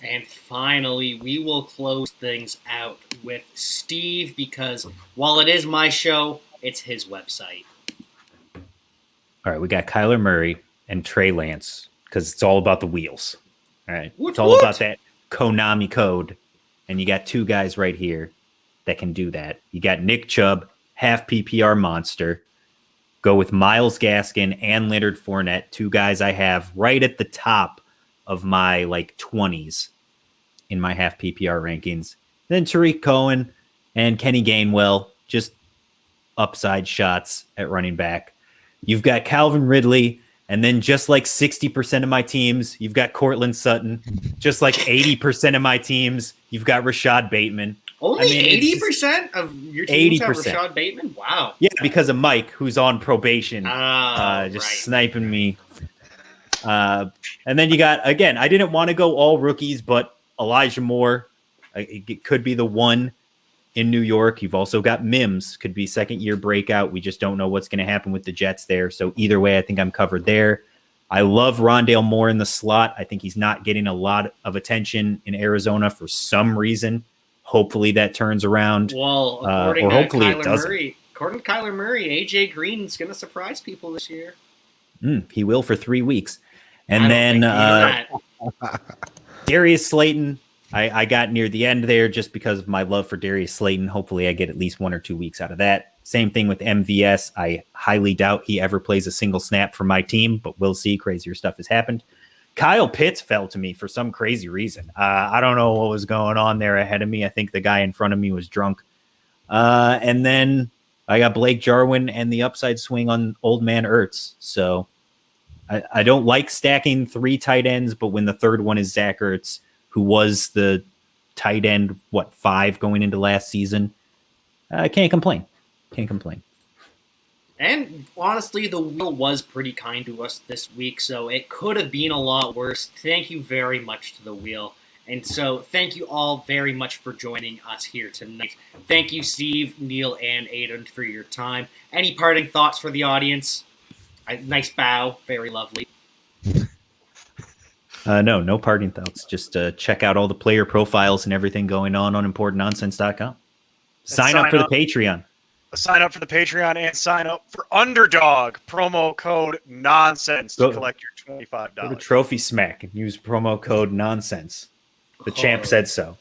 And finally, we will close things out with Steve because while it is my show, it's his website. All right, we got Kyler Murray and Trey Lance because it's all about the wheels. All right, it's all about that Konami code. And you got 2 guys right here that can do that. You got Nick Chubb, half PPR monster. Go with Myles Gaskin and Leonard Fournette, 2 guys I have right at the top of my 20s in my half PPR rankings. Then Tariq Cohen and Kenny Gainwell, just upside shots at running back. You've got Calvin Ridley, and then just like 60% of my teams, you've got Cortland Sutton. Just like 80% of my teams, you've got Rashad Bateman. Only I mean, 80% of your teams have 80%. Rashad Bateman? Wow. Yeah, because of Mike, who's on probation, just Right. sniping me. And then you got, again, I didn't want to go all rookies, but Elijah Moore, it could be the one in New York. You've also got Mims, could be second-year breakout. We just don't know what's going to happen with the Jets there. So either way, I think I'm covered there. I love Rondale Moore in the slot. I think he's not getting a lot of attention in Arizona for some reason. Hopefully that turns around. Well, according or to hopefully it Kyler doesn't. Murray, according to Kyler Murray, AJ Green's going to surprise people this year. He will for 3 weeks. I And don't then think that. Darius Slayton, I got near the end there just because of my love for Darius Slayton. Hopefully I get at least 1 or 2 weeks out of that. Same thing with MVS. I highly doubt he ever plays a single snap for my team, but we'll see. Crazier stuff has happened. Kyle Pitts fell to me for some crazy reason. I don't know what was going on there ahead of me. I think the guy in front of me was drunk. And then I got Blake Jarwin and the upside swing on old man Ertz. So I don't like stacking 3 tight ends, but when the third one is Zach Ertz, who was the tight end, 5 going into last season, I can't complain. Can't complain. And honestly, the wheel was pretty kind to us this week, so it could have been a lot worse. Thank you very much to the wheel. And so thank you all very much for joining us here tonight. Thank you, Steve, Neil, and Aiden for your time. Any parting thoughts for the audience? Nice bow. Very lovely. No parting thoughts. Just check out all the player profiles and everything going on importantnonsense.com. Sign up for the Patreon. Sign up for the Patreon and sign up for UnderDog. Promo code nonsense to collect your $25. Go to Trophy Smack and use promo code nonsense. The champ said so.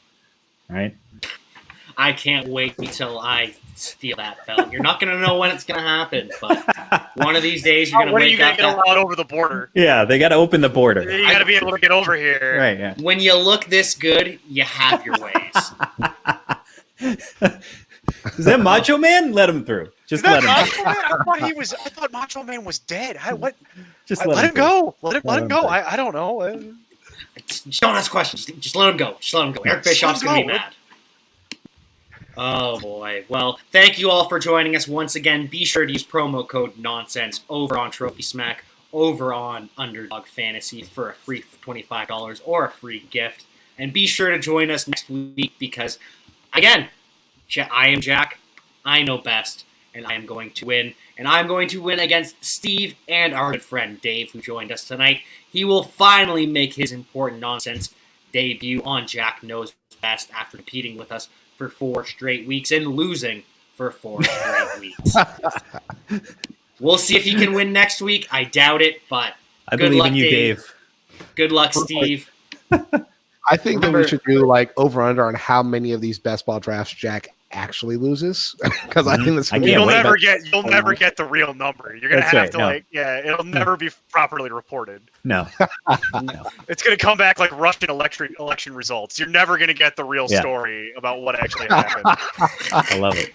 Right? I can't wait until I steal that belt. You're not going to know when it's going to happen, but one of these days you're going to wake up. When are you going to get allowed over the border? Yeah, they got to open the border. You got to be able to get over here. Right, yeah. When you look this good, you have your ways. Is that Macho Man? Let him through. Just let him Macho Man? I thought Macho Man was dead. Just let him go. Let him go. I don't know. Just don't ask questions. Just let him go. Just let him go. Eric Bischoff's going to be mad. Oh, boy. Well, thank you all for joining us once again. Be sure to use promo code NONSENSE over on Trophy Smack, over on UnderDog Fantasy for a free $25 or a free gift. And be sure to join us next week because, again, I am Jack. I know best, and I am going to win. And I'm going to win against Steve and our good friend Dave, who joined us tonight. He will finally make his important nonsense debut on Jack Knows Best after competing with us for 4 straight weeks and losing for 4 straight weeks. We'll see if he can win next week. I doubt it, but I believe in you, Dave. Good luck, Steve. I think that we should do over under on how many of these best ball drafts Jack actually loses, because I think that's you'll never get the real number. You're gonna have to it'll never be properly reported. No. It's gonna come back like Russian election results. You're never gonna get the real story about what actually happened. I love it.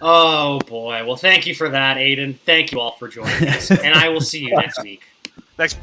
Oh boy. Well, thank you for that, Aiden. Thank you all for joining us, and I will see you next week. Thanks.